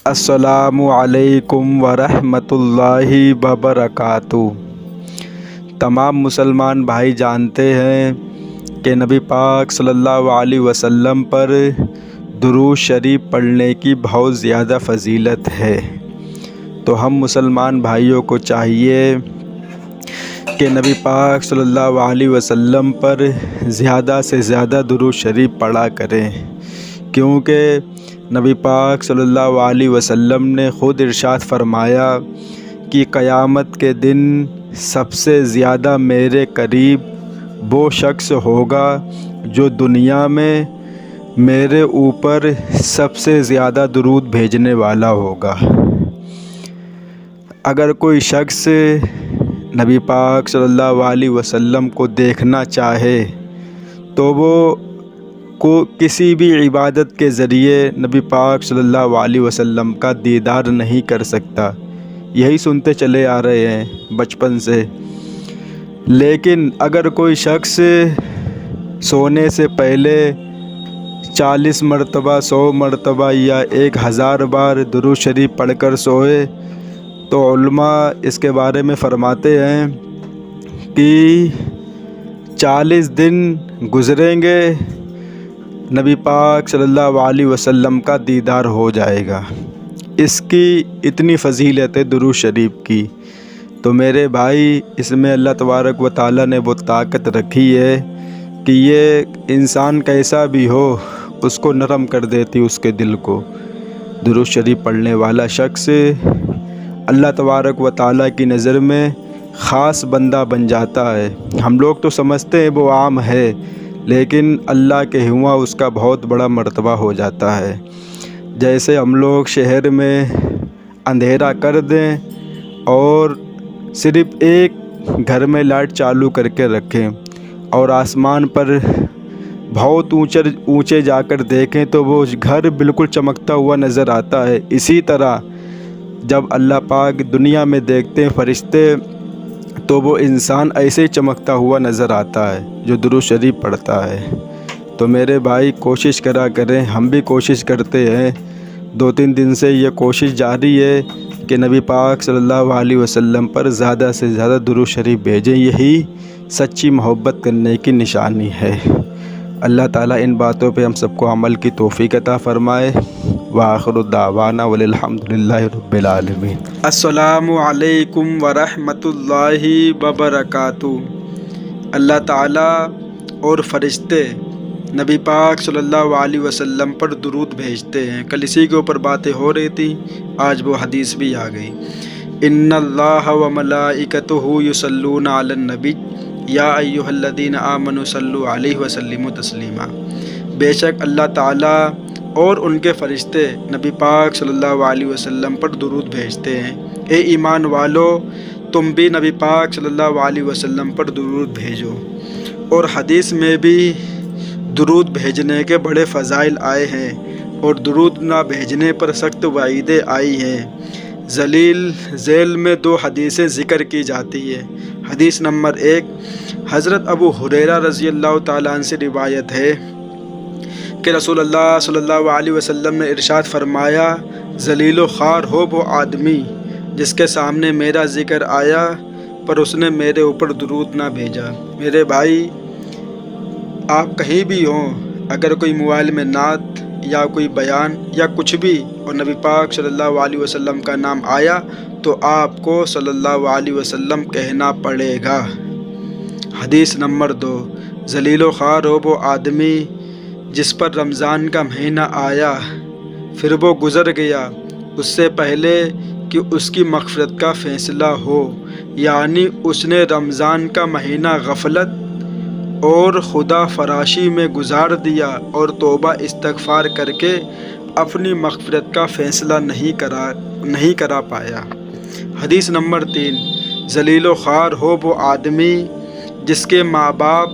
السلام علیکم ورحمۃ اللہ وبرکاتہ۔ تمام مسلمان بھائی جانتے ہیں کہ نبی پاک صلی اللہ علیہ وسلم پر درود شریف پڑھنے کی بہت زیادہ فضیلت ہے، تو ہم مسلمان بھائیوں کو چاہیے کہ نبی پاک صلی اللہ علیہ وسلم پر زیادہ سے زیادہ درود شریف پڑھا کریں، کیونکہ نبی پاک صلی اللہ علیہ وسلم نے خود ارشاد فرمایا کہ قیامت کے دن سب سے زیادہ میرے قریب وہ شخص ہوگا جو دنیا میں میرے اوپر سب سے زیادہ درود بھیجنے والا ہوگا۔ اگر کوئی شخص نبی پاک صلی اللہ علیہ وسلم کو دیکھنا چاہے تو وہ کسی بھی عبادت کے ذریعے نبی پاک صلی اللہ علیہ وسلم کا دیدار نہیں کر سکتا، یہی سنتے چلے آ رہے ہیں بچپن سے۔ لیکن اگر کوئی شخص سونے سے پہلے 40 مرتبہ 100 مرتبہ یا 1000 بار درود شریف پڑھ کر سوئے تو علماء اس کے بارے میں فرماتے ہیں کہ 40 دن گزریں گے نبی پاک صلی اللہ علیہ وسلم کا دیدار ہو جائے گا۔ اس کی اتنی فضیلت ہے درود شریف کی، تو میرے بھائی اس میں اللہ تبارک و تعالیٰ نے وہ طاقت رکھی ہے کہ یہ انسان کیسا بھی ہو اس کو نرم کر دیتی اس کے دل کو۔ درود شریف پڑھنے والا شخص اللہ تبارک و تعالیٰ کی نظر میں خاص بندہ بن جاتا ہے۔ ہم لوگ تو سمجھتے ہیں وہ عام ہے، لیکن اللہ کے ہوا اس کا بہت بڑا مرتبہ ہو جاتا ہے۔ جیسے ہم لوگ شہر میں اندھیرا کر دیں اور صرف ایک گھر میں لائٹ چالو کر کے رکھیں اور آسمان پر بہت اونچے جا کر دیکھیں تو وہ گھر بالکل چمکتا ہوا نظر آتا ہے۔ اسی طرح جب اللہ پاک دنیا میں دیکھتے ہیں فرشتے تو وہ انسان ایسے ہی چمکتا ہوا نظر آتا ہے جو درود شریف پڑھتا ہے۔ تو میرے بھائی کوشش کرا کریں، ہم بھی کوشش کرتے ہیں، 2-3 دن سے یہ کوشش جاری ہے کہ نبی پاک صلی اللہ علیہ وسلم پر زیادہ سے زیادہ درود شریف بھیجیں، یہی سچی محبت کرنے کی نشانی ہے۔ اللہ تعالیٰ ان باتوں پہ ہم سب کو عمل کی توفیق عطا فرمائے۔ وآخر دعوانا والحمد للہ رب العالمین۔ السلام علیکم ورحمۃ اللہ وبرکاتہ۔ اللہ تعالیٰ اور فرشتے نبی پاک صلی اللہ علیہ وسلم پر درود بھیجتے ہیں۔ کل اسی کے اوپر باتیں ہو رہی تھی، آج وہ حدیث بھی آ گئی۔ ان اللہ وملائکتہ یصلون علی النبی یا ایھا الذین آمنوا صلوا علیہ وسلموا تسلیما۔ بے شک اللہ تعالیٰ اور ان کے فرشتے نبی پاک صلی اللہ علیہ وسلم پر درود بھیجتے ہیں۔ اے ایمان والو، تم بھی نبی پاک صلی اللہ علیہ وسلم پر درود بھیجو۔ اور حدیث میں بھی درود بھیجنے کے بڑے فضائل آئے ہیں اور درود نہ بھیجنے پر سخت وعیدیں آئی ہیں۔ ذیل میں 2 حدیثیں ذکر کی جاتی ہیں۔ حدیث نمبر 1 حضرت ابو ہریرہ رضی اللہ تعالیٰ عنہ سے روایت ہے کہ رسول اللہ صلی اللہ علیہ وسلم نے ارشاد فرمایا، ذلیل و خوار ہو وہ آدمی جس کے سامنے میرا ذکر آیا پر اس نے میرے اوپر درود نہ بھیجا۔ میرے بھائی آپ کہیں بھی ہوں، اگر کوئی موبائل میں نعت یا کوئی بیان یا کچھ بھی اور نبی پاک صلی اللہ علیہ وسلم کا نام آیا تو آپ کو صلی اللہ علیہ وسلم کہنا پڑے گا۔ حدیث نمبر 2 ذلیل و خوار ہو وہ آدمی جس پر رمضان کا مہینہ آیا پھر وہ گزر گیا اس سے پہلے کہ اس کی مغفرت کا فیصلہ ہو، یعنی اس نے رمضان کا مہینہ غفلت اور خدا فراشی میں گزار دیا اور توبہ استغفار کر کے اپنی مغفرت کا فیصلہ نہیں کرا پایا۔ حدیث نمبر 3 ذلیل و خوار ہو وہ آدمی جس کے ماں باپ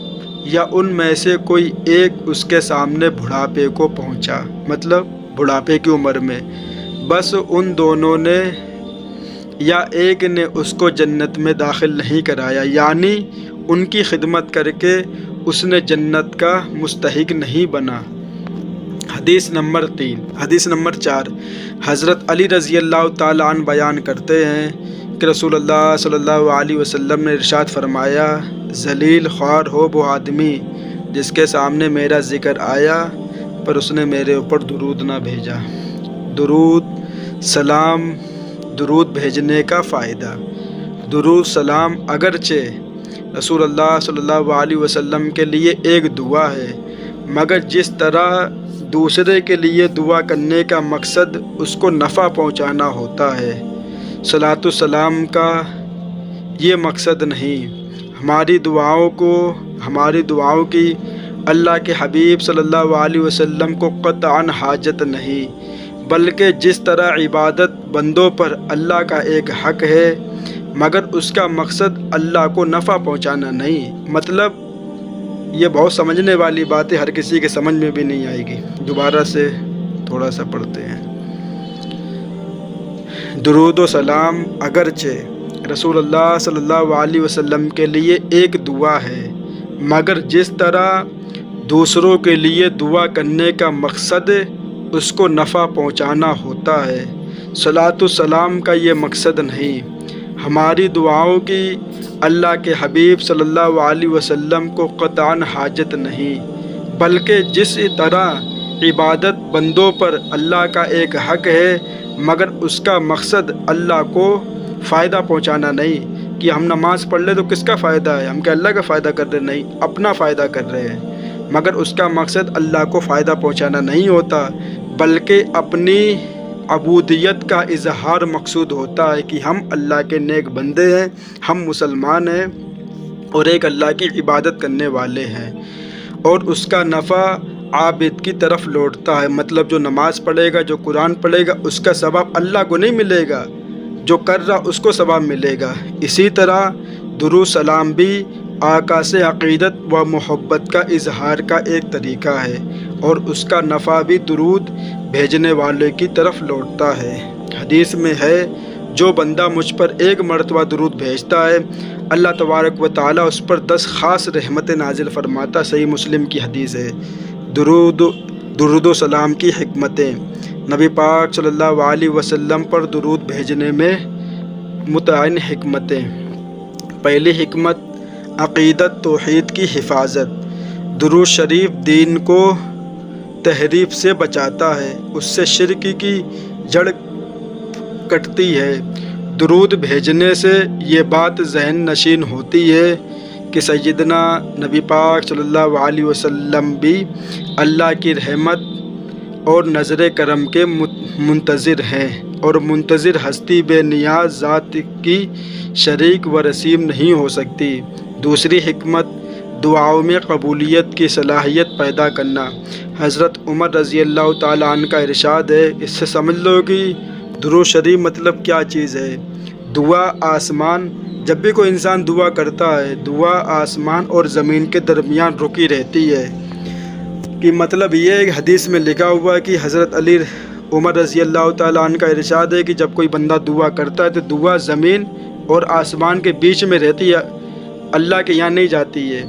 یا ان میں سے کوئی ایک اس کے سامنے بڑھاپے کو پہنچا، مطلب بڑھاپے کی عمر میں، بس ان دونوں نے یا ایک نے اس کو جنت میں داخل نہیں کرایا، یعنی ان کی خدمت کر کے اس نے جنت کا مستحق نہیں بنا۔ حدیث نمبر 3۔ حدیث نمبر 4، حضرت علی رضی اللہ تعالیٰ عنہ بیان کرتے ہیں کہ رسول اللہ صلی اللہ علیہ وسلم نے ارشاد فرمایا، ذلیل خوار ہو وہ آدمی جس کے سامنے میرا ذکر آیا پر اس نے میرے اوپر درود نہ بھیجا۔ درود سلام، درود بھیجنے کا فائدہ۔ درود سلام اگرچہ رسول اللہ صلی اللہ علیہ وسلم کے لیے ایک دعا ہے، مگر جس طرح دوسرے کے لیے دعا کرنے کا مقصد اس کو نفع پہنچانا ہوتا ہے، صلاۃ السلام کا یہ مقصد نہیں۔ ہماری دعاؤں کی اللہ کے حبیب صلی اللہ علیہ وسلم کو قطعاً حاجت نہیں، بلکہ جس طرح عبادت بندوں پر اللہ کا ایک حق ہے، مگر اس کا مقصد اللہ کو نفع پہنچانا نہیں۔ مطلب یہ بہت سمجھنے والی بات ہے، ہر کسی کے سمجھ میں بھی نہیں آئے گی۔ دوبارہ سے تھوڑا سا پڑھتے ہیں۔ درود و سلام اگرچہ رسول اللہ صلی اللہ علیہ وسلم کے لیے ایک دعا ہے، مگر جس طرح دوسروں کے لیے دعا کرنے کا مقصد اس کو نفع پہنچانا ہوتا ہے، صلاۃ السلام کا یہ مقصد نہیں۔ ہماری دعاؤں کی اللہ کے حبیب صلی اللہ علیہ وسلم کو قطعاً حاجت نہیں، بلکہ جس طرح عبادت بندوں پر اللہ کا ایک حق ہے، مگر اس کا مقصد اللہ کو فائدہ پہنچانا نہیں کہ ہم نماز پڑھ لیں تو کس کا فائدہ ہے، ہم کیا اللہ کا فائدہ کر رہے؟ نہیں، اپنا فائدہ کر رہے ہیں، مگر اس کا مقصد اللہ کو فائدہ پہنچانا نہیں ہوتا، بلکہ اپنی عبودیت کا اظہار مقصود ہوتا ہے کہ ہم اللہ کے نیک بندے ہیں، ہم مسلمان ہیں اور ایک اللہ کی عبادت کرنے والے ہیں، اور اس کا نفع عابد کی طرف لوٹتا ہے۔ مطلب جو نماز پڑھے گا، جو قرآن پڑھے گا، اس کا ثواب اللہ کو نہیں ملے گا، جو کر رہا اس کو ثواب ملے گا۔ اسی طرح درود سلام بھی آقا سے عقیدت و محبت کا اظہار کا ایک طریقہ ہے، اور اس کا نفع بھی درود بھیجنے والے کی طرف لوٹتا ہے۔ حدیث میں ہے، جو بندہ مجھ پر ایک مرتبہ درود بھیجتا ہے، اللہ تبارک و تعالیٰ اس پر 10 خاص رحمتیں نازل فرماتا۔ صحیح مسلم کی حدیث ہے۔ درود و سلام کی حکمتیں۔ نبی پاک صلی اللہ علیہ وسلم پر درود بھیجنے میں متعین حکمتیں۔ پہلی حکمت، عقیدت توحید کی حفاظت۔ درود شریف دین کو تحریف سے بچاتا ہے، اس سے شرک کی جڑ کٹتی ہے۔ درود بھیجنے سے یہ بات ذہن نشین ہوتی ہے کہ سیدنا نبی پاک صلی اللہ علیہ وسلم بھی اللہ کی رحمت اور نظر کرم کے منتظر ہیں، اور منتظر ہستی بے نیاز ذات کی شریک و رسیم نہیں ہو سکتی۔ دوسری حکمت، دعاؤں میں قبولیت کی صلاحیت پیدا کرنا۔ حضرت عمر رضی اللہ تعالیٰ عنہ کا ارشاد ہے، اس سے سمجھ لو کہ درود شریف مطلب کیا چیز ہے۔ دعا آسمان، جب بھی کوئی انسان دعا کرتا ہے، دعا آسمان اور زمین کے درمیان رکی رہتی ہے۔ کہ مطلب یہ ہے کہ حدیث میں لکھا ہوا ہے کہ حضرت عمر رضی اللہ تعالیٰ عنہ کا ارشاد ہے کہ جب کوئی بندہ دعا کرتا ہے تو دعا زمین اور آسمان کے بیچ میں رہتی ہے، اللہ کے یہاں نہیں جاتی ہے،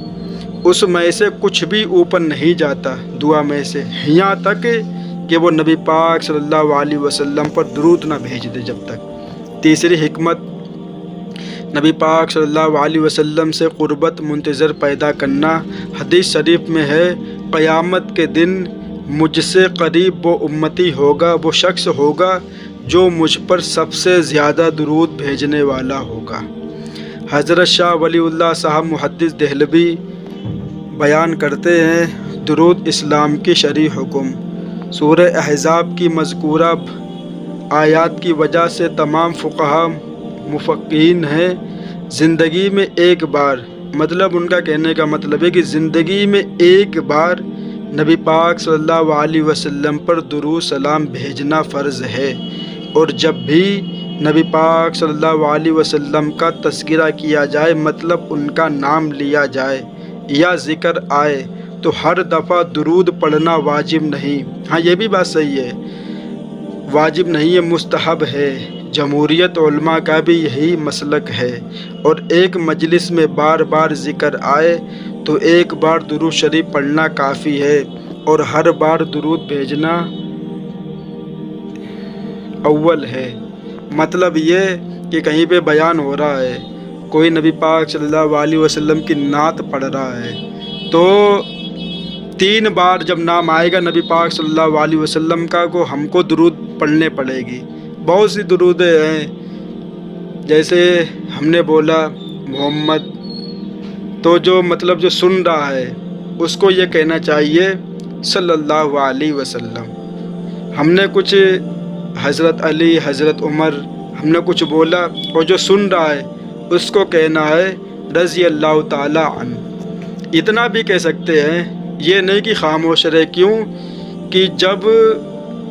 اس میں سے کچھ بھی اوپر نہیں جاتا دعا میں سے، یہاں تک کہ وہ نبی پاک صلی اللہ علیہ وسلم پر درود نہ بھیج دے جب تک۔ تیسری حکمت، نبی پاک صلی اللہ علیہ وسلم سے قربت منتظر پیدا کرنا۔ حدیث شریف میں ہے، قیامت کے دن مجھ سے قریب وہ امتی ہوگا، وہ شخص ہوگا جو مجھ پر سب سے زیادہ درود بھیجنے والا ہوگا۔ حضرت شاہ ولی اللہ صاحب محدث دہلوی بیان کرتے ہیں، درود اسلام کی شرعی حکم۔ سورہ احزاب کی مذکورہ آیات کی وجہ سے تمام فقہا مفقہین ہیں، زندگی میں ایک بار، مطلب ان کا کہنے کا مطلب ہے کہ زندگی میں ایک بار نبی پاک صلی اللہ علیہ وسلم پر درود سلام بھیجنا فرض ہے، اور جب بھی نبی پاک صلی اللہ علیہ وسلم کا تذکرہ کیا جائے، مطلب ان کا نام لیا جائے یا ذکر آئے، تو ہر دفعہ درود پڑھنا واجب نہیں۔ ہاں یہ بھی بات صحیح ہے، واجب نہیں ہے، مستحب ہے۔ جمہوریت علماء کا بھی یہی مسلک ہے، اور ایک مجلس میں بار بار ذکر آئے تو ایک بار درود شریف پڑھنا کافی ہے، اور ہر بار درود بھیجنا اول ہے۔ مطلب یہ کہ کہیں پہ بیان ہو رہا ہے، کوئی نبی پاک صلی اللہ علیہ وسلم کی نعت پڑھ رہا ہے، تو 3 بار جب نام آئے گا نبی پاک صلی اللہ علیہ وسلم کا کو ہم کو درود پڑھنے پڑے گی۔ بہت سی درودیں ہیں، جیسے ہم نے بولا محمد، تو جو مطلب جو سن رہا ہے اس کو یہ کہنا چاہیے صلی اللہ علیہ وسلم۔ ہم نے کچھ حضرت علی، حضرت عمر، ہم نے کچھ بولا، اور جو سن رہا ہے اس کو کہنا ہے رضی اللہ تعالی عنہ۔ اتنا بھی کہہ سکتے ہیں، یہ نہیں کہ خاموش رہے۔ کیوں کہ جب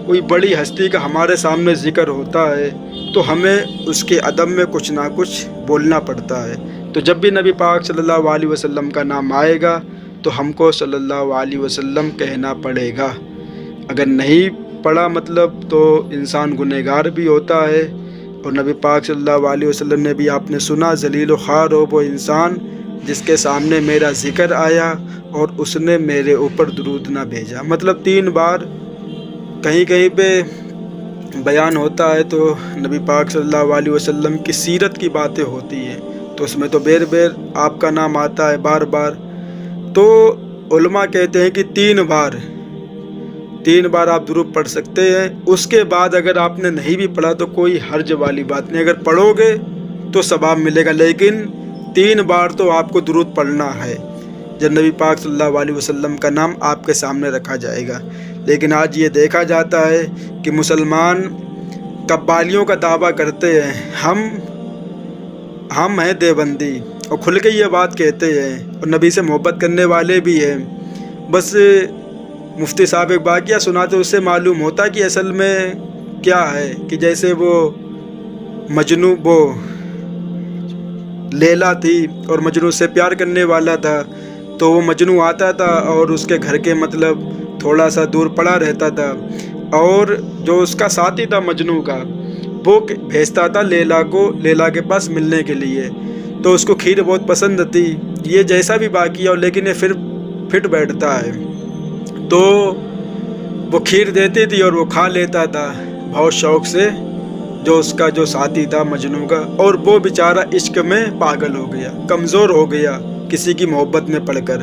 کوئی بڑی ہستی کا ہمارے سامنے ذکر ہوتا ہے تو ہمیں اس کے ادب میں کچھ نہ کچھ بولنا پڑتا ہے۔ تو جب بھی نبی پاک صلی اللہ علیہ وسلم کا نام آئے گا تو ہم کو صلی اللہ علیہ وسلم کہنا پڑے گا۔ اگر نہیں پڑھا مطلب تو انسان گنہگار بھی ہوتا ہے، اور نبی پاک صلی اللہ علیہ وسلم نے بھی آپ نے سنا، ذلیل و خوار ہو وہ انسان جس کے سامنے میرا ذکر آیا اور اس نے میرے اوپر درود نہ بھیجا۔ مطلب 3 بار کہیں کہیں پہ بیان ہوتا ہے تو نبی پاک صلی اللہ علیہ وسلم کی سیرت کی باتیں ہوتی ہیں، تو اس میں تو بیر بیر آپ کا نام آتا ہے بار بار۔ تو علماء کہتے ہیں کہ 3 بار آپ درود پڑھ سکتے ہیں۔ اس کے بعد اگر آپ نے نہیں بھی پڑھا تو کوئی حرج والی بات نہیں، اگر پڑھو گے تو ثواب ملے گا، لیکن 3 بار تو آپ کو درود پڑھنا ہے جب نبی پاک صلی اللہ علیہ وسلم کا نام آپ کے سامنے رکھا جائے گا۔ لیکن آج یہ دیکھا جاتا ہے کہ مسلمان قوالیوں کا دعویٰ کرتے ہیں، ہم ہیں دیوبندی، اور کھل کے یہ بات کہتے ہیں، اور نبی سے محبت کرنے والے بھی ہیں۔ بس مفتی صاحب ایک واقعہ سناتے، اس سے معلوم ہوتا کہ اصل میں کیا ہے، کہ جیسے وہ لیلا تھی اور مجنوں سے پیار کرنے والا تھا، تو وہ مجنوں آتا تھا اور اس کے گھر کے مطلب تھوڑا سا دور پڑا رہتا تھا، اور جو اس کا ساتھی تھا مجنوں کا، وہ بھیجتا تھا لیلا کے پاس ملنے کے لیے۔ تو اس کو کھیر بہت پسند تھی، یہ جیسا بھی واقعہ ہو لیکن یہ پھر پھٹ بیٹھتا ہے، تو وہ کھیر دیتی تھی اور وہ کھا لیتا تھا بہت شوق سے، جو اس کا جو ساتھی تھا مجنوں کا، اور وہ بیچارہ عشق میں پاگل ہو گیا، کمزور ہو گیا کسی کی محبت میں پڑ کر۔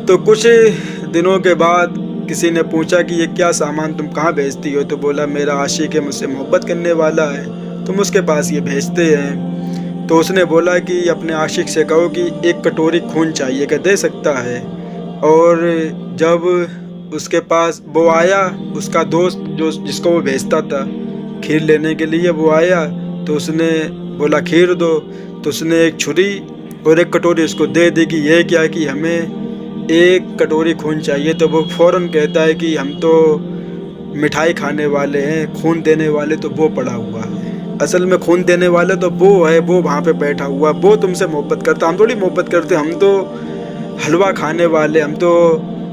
تو کچھ دنوں کے بعد کسی نے پوچھا کہ یہ کیا سامان تم کہاں بھیجتی ہو؟ تو بولا میرا عاشق ہے، مجھ سے محبت کرنے والا ہے، تم اس کے پاس یہ بھیجتے ہیں۔ تو اس نے بولا کہ اپنے عاشق سے کہو کہ 1 کٹوری خون چاہیے، کہ دے سکتا ہے۔ اور جب اس کے پاس وہ آیا، اس کا دوست جس کو وہ بھیجتا تھا کھیر لینے کے لیے، وہ آیا تو اس نے بولا کھیر دو، تو اس نے 1 چھری اور 1 کٹوری اس کو دے دی کہ یہ کیا کہ ہمیں 1 کٹوری خون چاہیے۔ تو وہ فوراً کہتا ہے کہ ہم تو مٹھائی کھانے والے ہیں، خون دینے والے تو وہ پڑا ہوا ہے۔ اصل میں خون دینے والا تو وہ ہے، وہ وہاں پہ بیٹھا ہوا، وہ تم سے محبت کرتا، ہم تھوڑی محبت کرتے، ہم تو حلوہ کھانے والے، ہم تو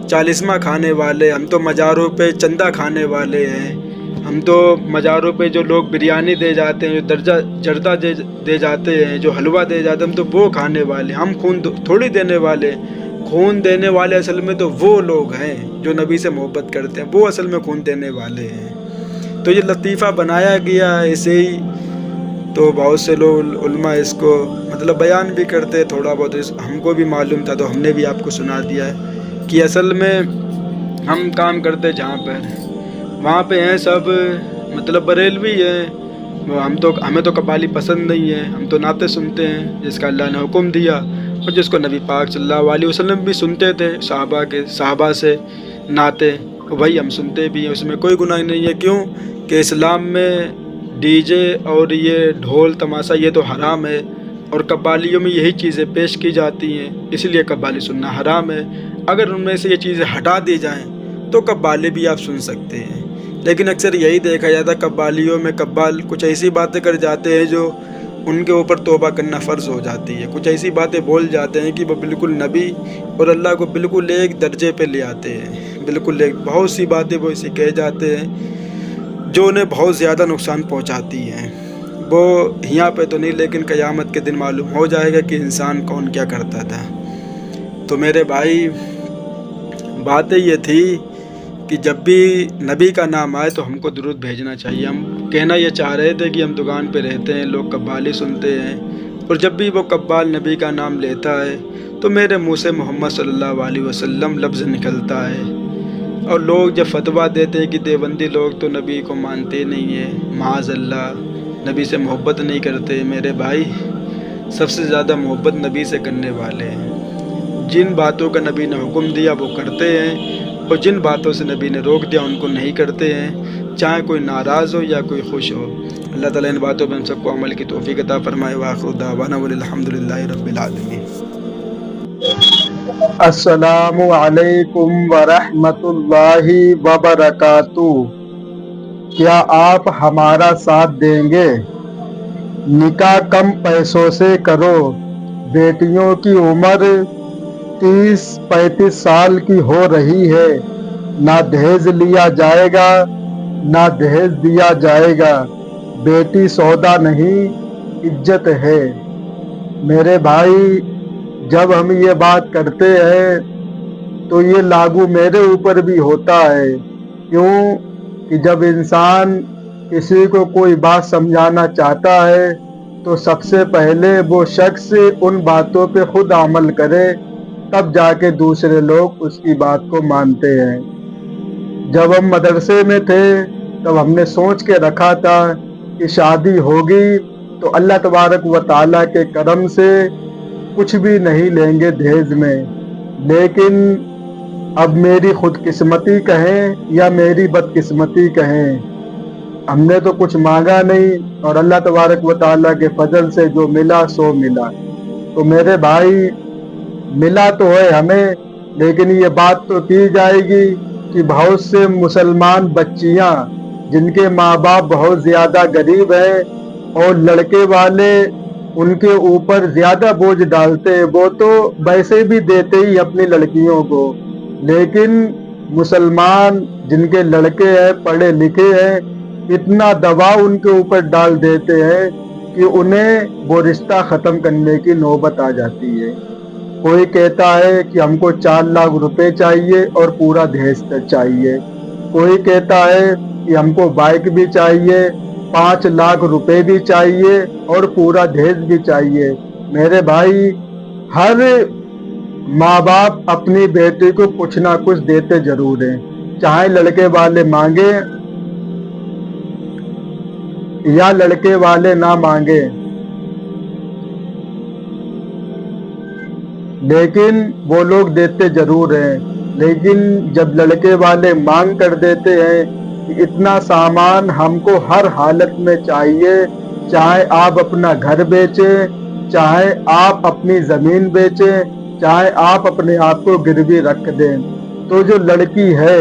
چالیسواں کھانے والے، ہم تو مزاروں پہ چندہ کھانے والے ہیں، ہم تو مزاروں پہ جو لوگ بریانی دے جاتے ہیں، جو جردہ دے جاتے ہیں، جو حلوہ دے جاتے ہیں، ہم تو وہ کھانے والے، ہم خون تھوڑی دینے والے۔ خون دینے والے اصل میں تو وہ لوگ ہیں جو نبی سے محبت کرتے ہیں، وہ اصل میں خون دینے والے ہیں۔ تو یہ لطیفہ بنایا گیا ہے ایسے ہی، تو بہت سے لوگ علماء اس کو مطلب بیان بھی کرتے، تھوڑا بہت ہم کو بھی معلوم تھا تو ہم نے بھی آپ کو سنا دیا ہے کہ اصل میں ہم کام کرتے جہاں پہ وہاں پہ ہیں سب مطلب بریلوی ہیں، ہمیں تو قوالی پسند نہیں ہے، ہم تو نعتیں سنتے ہیں جس کا اللہ نے حکم دیا، اور جس کو نبی پاک صلی اللہ علیہ وسلم بھی سنتے تھے، صحابہ سے نعتیں، وہی ہم سنتے بھی ہیں، اس میں کوئی گناہ نہیں ہے۔ کیوں کہ اسلام میں ڈی جے اور یہ ڈھول تماشا یہ تو حرام ہے، اور قوالیوں میں یہی چیزیں پیش کی جاتی ہیں، اس لیے قوالی سننا حرام ہے۔ اگر ان میں سے یہ چیزیں ہٹا دی جائیں تو قوالی بھی آپ سن سکتے ہیں، لیکن اکثر یہی دیکھا جاتا ہے قوالیوں میں قوال کچھ ایسی باتیں کر جاتے ہیں جو ان کے اوپر توبہ کرنا فرض ہو جاتی ہے، کچھ ایسی باتیں بول جاتے ہیں کہ وہ بالکل نبی اور اللہ کو بالکل ایک درجے پہ لے آتے ہیں، بالکل ایک بہت سی باتیں وہ اسے کہہ جاتے ہیں جو انہیں بہت زیادہ نقصان پہنچاتی ہیں۔ وہ یہاں پہ تو نہیں، لیکن قیامت کے دن معلوم ہو جائے گا کہ انسان کون کیا کرتا تھا۔ تو میرے بھائی باتیں یہ تھی کہ جب بھی نبی کا نام آئے تو ہم کو درود بھیجنا چاہیے. ہم کہنا یہ چاہ رہے تھے کہ ہم دکان پہ رہتے ہیں، لوگ قوالی سنتے ہیں، اور جب بھی وہ قوال نبی کا نام لیتا ہے تو میرے منہ سے محمد صلی اللہ علیہ وسلم لفظ نکلتا ہے. اور لوگ جب فتویٰ دیتے ہیں کہ دیوبندی لوگ تو نبی کو مانتے نہیں ہیں، معاذ اللہ، نبی سے محبت نہیں کرتے. میرے بھائی، سب سے زیادہ محبت نبی سے کرنے والے ہیں. جن باتوں کا نبی نے حکم دیا وہ کرتے ہیں، اور جن باتوں سے نبی نے روک دیا ان کو نہیں کرتے ہیں، چاہے کوئی ناراض ہو یا کوئی خوش ہو. اللہ تعالیٰ ان باتوں پہ ہم سب کو عمل کی توفیق عطا فرمائے. وآخر دعوانا الحمدللہ رب العالمین. السلام علیکم ورحمۃ اللہ وبرکاتہ. کیا آپ ہمارا ساتھ دیں گے؟ نکاح کم پیسوں سے کرو. بیٹیوں کی عمر 30-35 سال کی ہو رہی ہے. نہ دہیج لیا جائے گا نہ دہیج دیا جائے گا. بیٹی سودا نہیں، عزت ہے. میرے بھائی، جب ہم یہ بات کرتے ہیں تو یہ لاگو میرے اوپر بھی ہوتا ہے. کیوں کہ جب انسان کسی کو کوئی بات سمجھانا چاہتا ہے تو سب سے پہلے وہ شخص ان باتوں پہ خود عمل کرے، تب جا کے دوسرے لوگ اس کی بات کو مانتے ہیں. جب ہم مدرسے میں تھے تب ہم نے سوچ کے رکھا تھا کہ شادی ہوگی تو اللہ تبارک و تعالیٰ کے کرم سے کچھ بھی نہیں لیں گے دہیج میں. لیکن اب میری خود قسمتی کہیں یا میری بد قسمتی کہیں، ہم نے تو کچھ مانگا نہیں، اور اللہ تبارک و تعالیٰ کے فضل سے جو ملا سو ملا. تو میرے بھائی، ملا تو ہے ہمیں، لیکن یہ بات تو کی جائے گی کہ بہت سے مسلمان بچیاں جن کے ماں باپ بہت زیادہ غریب ہیں اور لڑکے والے ان کے اوپر زیادہ بوجھ ڈالتے ہیں، وہ تو ویسے بھی دیتے ہی اپنی لڑکیوں کو، لیکن مسلمان جن کے لڑکے ہیں، پڑھے لکھے ہیں، اتنا دباؤ ان کے اوپر ڈال دیتے ہیں کہ انہیں وہ رشتہ ختم کرنے کی نوبت آ جاتی ہے. کوئی کہتا ہے کہ ہم کو 4 لاکھ روپے چاہیے اور پورا دہیج چاہیے. کوئی کہتا ہے کہ ہم کو بائک بھی چاہیے، 5 لاکھ روپے بھی چاہیے اور پورا دہیج بھی چاہیے. میرے بھائی، ہر ماں باپ اپنی بیٹی کو کچھ نہ کچھ دیتے ضرور ہیں، چاہے لڑکے والے مانگے یا لڑکے والے نہ مانگے، لیکن وہ لوگ دیتے ضرور ہیں. لیکن جب لڑکے والے مانگ کر دیتے ہیں کہ اتنا سامان ہم کو ہر حالت میں چاہیے، چاہے آپ اپنا گھر بیچیں، چاہے آپ اپنی زمین بیچیں، چاہے آپ اپنے آپ کو گروی رکھ دیں، تو جو لڑکی ہے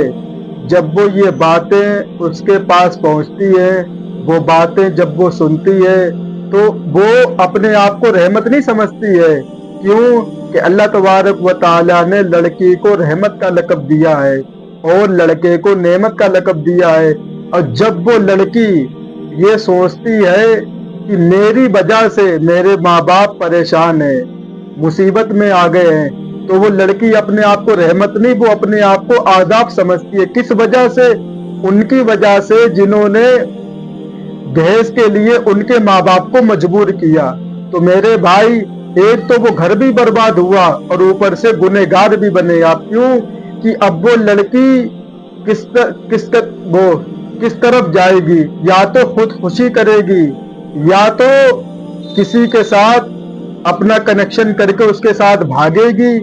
جب وہ یہ باتیں اس کے پاس پہنچتی ہے، وہ باتیں جب وہ سنتی ہے تو وہ اپنے آپ کو رحمت نہیں سمجھتی ہے. کیوں کہ اللہ تبارک و تعالیٰ نے لڑکی کو رحمت کا لقب دیا ہے اور لڑکے کو نعمت کا لقب دیا ہے. اور جب وہ لڑکی یہ سوچتی ہے کہ میری وجہ سے میرے ماں باپ پریشان ہیں، مصیبت میں آ گئے ہیں، تو وہ لڑکی اپنے آپ کو رحمت نہیں، وہ اپنے آپ کو عذاب سمجھتی ہے. کس وجہ سے؟ ان کی وجہ سے جنہوں نے دہیج کے لیے ان کے ماں باپ کو مجبور کیا. تو میرے بھائی، ایک تو وہ گھر بھی برباد ہوا اور اوپر سے گنہگار بھی بنے آپ. کیوں کہ اب وہ لڑکی کس طرف جائے گی؟ یا تو خودکشی کرے گی، یا تو کسی کے ساتھ اپنا کنیکشن کر کے اس کے ساتھ بھاگے گی،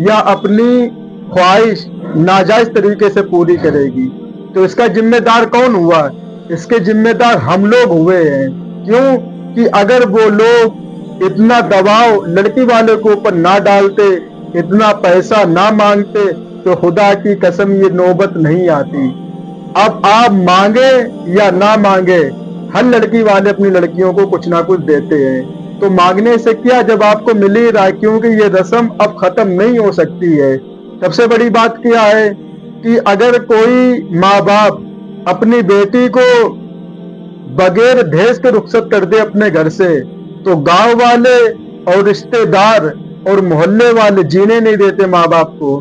یا اپنی خواہش ناجائز طریقے سے پوری کرے گی. تو اس کا ذمہ دار کون ہوا؟ اس کے ذمہ دار ہم لوگ ہوئے ہیں. کیوں کہ اگر وہ لوگ اتنا دباؤ لڑکی والے کے اوپر نہ ڈالتے، اتنا پیسہ نہ مانگتے، تو خدا کی قسم یہ نوبت نہیں آتی. اب آپ مانگے یا نہ مانگے، ہر لڑکی والے اپنی لڑکیوں کو کچھ نہ کچھ دیتے ہیں. تو مانگنے سے کیا جب آپ کو مل ہی رہا ہے؟ کیونکہ یہ رسم اب ختم نہیں ہو سکتی ہے. سب سے بڑی بات کیا ہے کہ اگر کوئی ماں باپ اپنی بیٹی کو بغیر دہیج کے رخصت کر دے اپنے گھر سے، تو گاؤں والے اور رشتہ دار اور محلے والے جینے نہیں دیتے ماں باپ کو.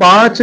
5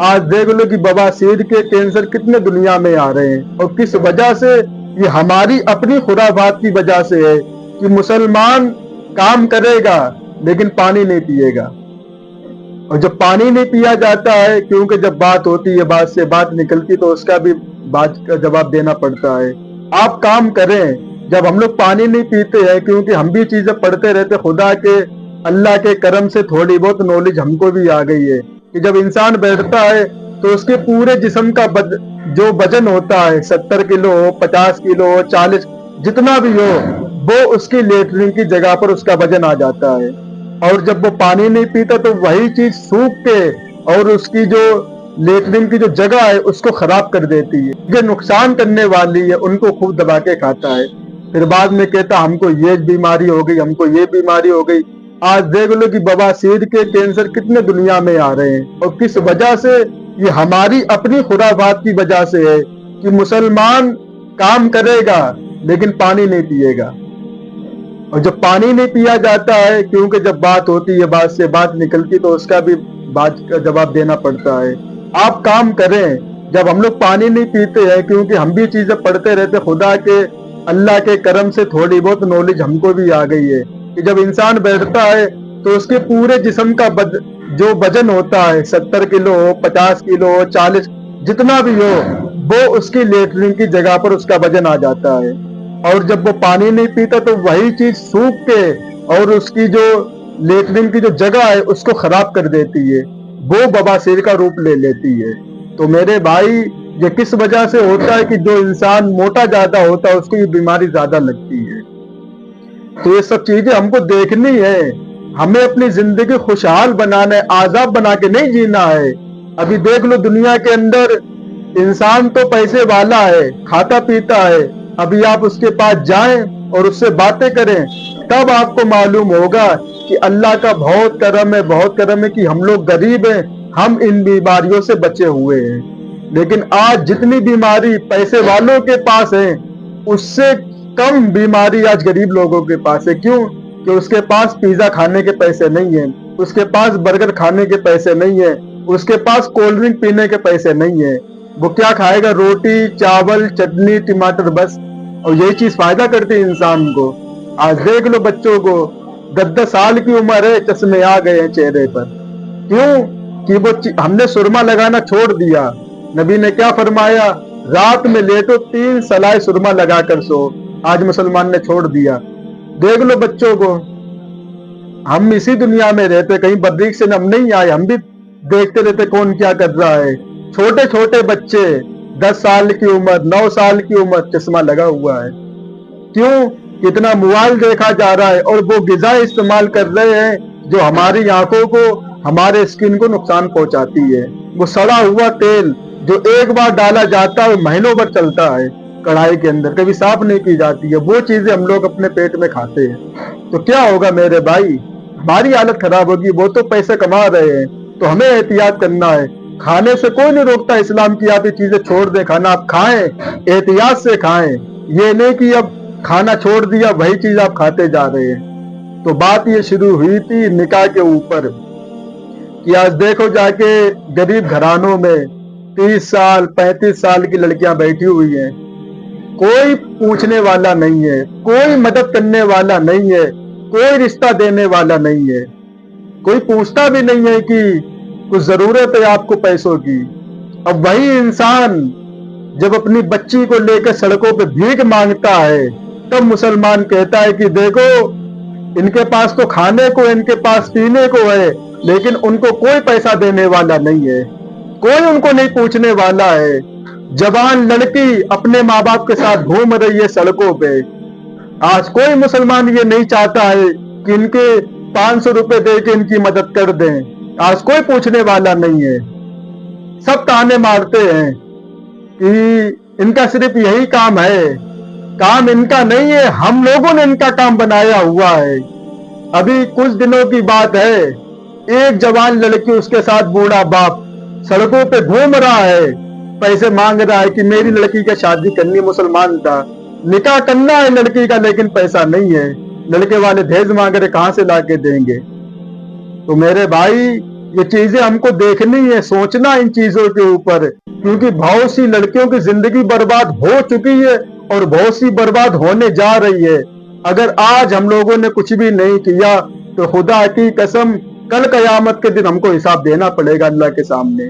آج دیکھ لو کہ بواسیر کے کینسر کتنے دنیا میں آ رہے ہیں، اور کس وجہ سے؟ یہ ہماری اپنی خرافات کی وجہ سے ہے کہ مسلمان کام کرے گا لیکن پانی نہیں پیے گا، اور جب پانی نہیں پیا جاتا ہے، کیونکہ جب بات ہوتی ہے، بات سے بات نکلتی، تو اس کا بھی بات کا جواب دینا پڑتا ہے۔ آپ کام کریں، جب ہم لوگ پانی نہیں پیتے ہیں، کیونکہ ہم بھی چیزیں پڑھتے رہتے، خدا کے اللہ کے کرم سے تھوڑی بہت نالج ہم کو بھی آ گئی ہے کہ جب انسان بیٹھتا ہے تو اس کے پورے جسم کا جو وزن ہوتا ہے، 70 کلو ہو، 50 کلو ہو، 40 جتنا بھی ہو، وہ اس کی لیٹرنگ کی جگہ پر اس کا وزن آ جاتا ہے، اور جب وہ پانی نہیں پیتا تو وہی چیز سوکھ کے اور اس کی جو لیٹرنگ کی جو جگہ ہے اس کو خراب کر دیتی ہے، یہ نقصان کرنے والی ہے، ان کو خوب دبا کے کھاتا ہے، پھر بعد میں کہتا ہم کو یہ بیماری ہو گئی، ہم کو یہ بیماری ہو گئی۔ آج دیکھ لو کہ بواسیر کے کینسر کتنے دنیا میں آ رہے ہیں، اور کس وجہ سے؟ یہ ہماری اپنی خرافات کی وجہ سے ہے کہ مسلمان کام کرے گا لیکن پانی نہیں پیے گا، اور جب پانی نہیں پیا جاتا ہے، کیونکہ جب بات ہوتی ہے، بات سے بات نکلتی، تو اس کا بھی بات کا جواب دینا پڑتا ہے۔ آپ کام کریں، جب ہم لوگ پانی نہیں پیتے ہیں، کیونکہ ہم بھی چیزیں پڑھتے رہتے، خدا کے اللہ کے کرم سے تھوڑی بہت نالج ہم کو بھی آ گئی ہے کہ جب انسان بیٹھتا ہے تو اس کے پورے جسم کا جو وزن ہوتا ہے، 70 کلو ہو، 50 کلو ہو، 40 جتنا بھی ہو، وہ اس کی لیٹرنگ کی جگہ پر اس کا وزن آ جاتا ہے، اور جب وہ پانی نہیں پیتا تو وہی چیز سوکھ کے اور اس کی جو لیٹرنگ کی جو جگہ ہے اس کو خراب کر دیتی ہے، وہ بواسیر کا روپ لے لیتی ہے۔ تو میرے بھائی، یہ کس وجہ سے ہوتا ہے کہ جو انسان موٹا زیادہ ہوتا ہے اس کو یہ بیماری زیادہ لگتی ہے۔ تو یہ سب چیزیں ہم کو دیکھنی ہے، ہمیں اپنی زندگی خوشحال بنانا ہے، آزاد بنا کے نہیں جینا ہے۔ ابھی دیکھ لو دنیا کے اندر انسان تو پیسے والا ہے، کھاتا پیتا ہے، ابھی آپ اس کے پاس جائیں اور اس سے باتیں کریں تب آپ کو معلوم ہوگا کہ اللہ کا بہت کرم ہے، بہت کرم ہے کہ ہم لوگ غریب ہیں، ہم ان بیماریوں سے بچے ہوئے ہیں۔ لیکن آج جتنی بیماری پیسے والوں کے پاس ہے، اس سے کم بیماری آج غریب لوگوں کے پاس ہے۔ کیوں؟ کہ اس کے پاس پیزا کھانے کے پیسے نہیں ہیں، اس کے پاس برگر کھانے کے پیسے نہیں ہیں، اس کے پاس کولڈ ڈرنک پینے کے پیسے نہیں ہیں۔ وہ کیا کھائے گا؟ روٹی، چاول، چٹنی، ٹماٹر، بس، اور یہی چیز فائدہ کرتی ہے انسان کو۔ آج دیکھ لو بچوں کو، 10 سال کی عمر ہے، چشمے آ گئے ہیں چہرے پر۔ کیوں؟ کہ وہ ہم نے سرما لگانا چھوڑ دیا۔ نبی نے کیا فرمایا؟ رات میں لیٹو 3 سلائے سرما لگا کر سو۔ آج مسلمان نے چھوڑ دیا۔ دیکھ لو بچوں کو، ہم اسی دنیا میں رہتے، کہیں بریک سے ہم نہیں آئے، ہم بھی دیکھتے رہتے کون کیا کر رہا ہے۔ چھوٹے چھوٹے بچے، 10 سال کی عمر، 9 سال کی عمر، چشمہ لگا ہوا ہے۔ کیوں؟ کتنا موبائل دیکھا جا رہا ہے، اور وہ غذا استعمال کر رہے ہیں جو ہماری آنکھوں کو، ہمارے اسکن کو نقصان پہنچاتی ہے۔ وہ سڑا ہوا تیل جو ایک بار ڈالا جاتا ہے مہینوں بھر چلتا ہے کڑھائی کے اندر، کبھی صاف نہیں کی جاتی ہے، وہ چیزیں ہم لوگ اپنے پیٹ میں کھاتے ہیں۔ تو کیا ہوگا میرے بھائی؟ ہماری حالت خراب ہوگی۔ وہ تو پیسے کما رہے ہیں، تو ہمیں احتیاط کرنا ہے۔ کھانے سے کوئی نہیں روکتا اسلام کی، آپ یہ چیزیں چھوڑ دیں، کھانا آپ کھائیں، احتیاط سے کھائیں، یہ نہیں کہ اب کھانا چھوڑ دیا وہی چیز آپ کھاتے جا رہے ہیں۔ تو بات یہ شروع ہوئی تھی نکاح کے اوپر کہ آج دیکھو جا کے غریب گھرانوں میں 30 سال 35 سال کی لڑکیاں بیٹھی ہوئی ہیں، کوئی پوچھنے والا نہیں ہے، کوئی مدد کرنے والا نہیں ہے، کوئی رشتہ دینے والا نہیں ہے، کوئی پوچھتا بھی نہیں ہے کہ کچھ ضرورت ہے آپ کو پیسوں کی۔ اب وہی انسان جب اپنی بچی کو لے کر سڑکوں پہ بھیک مانگتا ہے، تب مسلمان کہتا ہے کہ دیکھو ان کے پاس تو کھانے کو، ان کے پاس پینے کو ہے، لیکن ان کو کوئی پیسہ دینے والا نہیں ہے، کوئی ان کو نہیں پوچھنے والا ہے۔ جوان لڑکی اپنے ماں باپ کے ساتھ گھوم رہی ہے سڑکوں پہ۔ آج کوئی مسلمان یہ نہیں چاہتا ہے کہ ان کے 500 روپے دے کے ان کی مدد کر دیں، آج کوئی پوچھنے والا نہیں ہے۔ سب تانے مارتے ہیں کہ ان کا صرف یہی کام ہے، کام ان کا نہیں ہے، ہم لوگوں نے ان کا کام بنایا ہوا ہے۔ ابھی کچھ دنوں کی بات ہے، ایک جوان لڑکی، اس کے ساتھ بوڑھا باپ سڑکوں پہ گھوم رہا ہے، پیسے مانگ رہا ہے کہ میری لڑکی کا شادی کرنی، مسلمان تھا، نکاح کرنا ہے لڑکی کا، لیکن پیسہ نہیں ہے۔ لڑکے والے دہیج مانگ رہے، کہاں سے لا کے دیں گے؟ تو میرے بھائی، یہ چیزیں ہم کو دیکھنی ہے, سوچنا ان چیزوں کے اوپر, کیونکہ بہت سی لڑکیوں کی زندگی برباد ہو چکی ہے اور بہت سی برباد ہونے جا رہی ہے. اگر آج ہم لوگوں نے کچھ بھی نہیں کیا تو خدا کی قسم کل قیامت کے دن ہم کو حساب دینا پڑے گا اللہ کے سامنے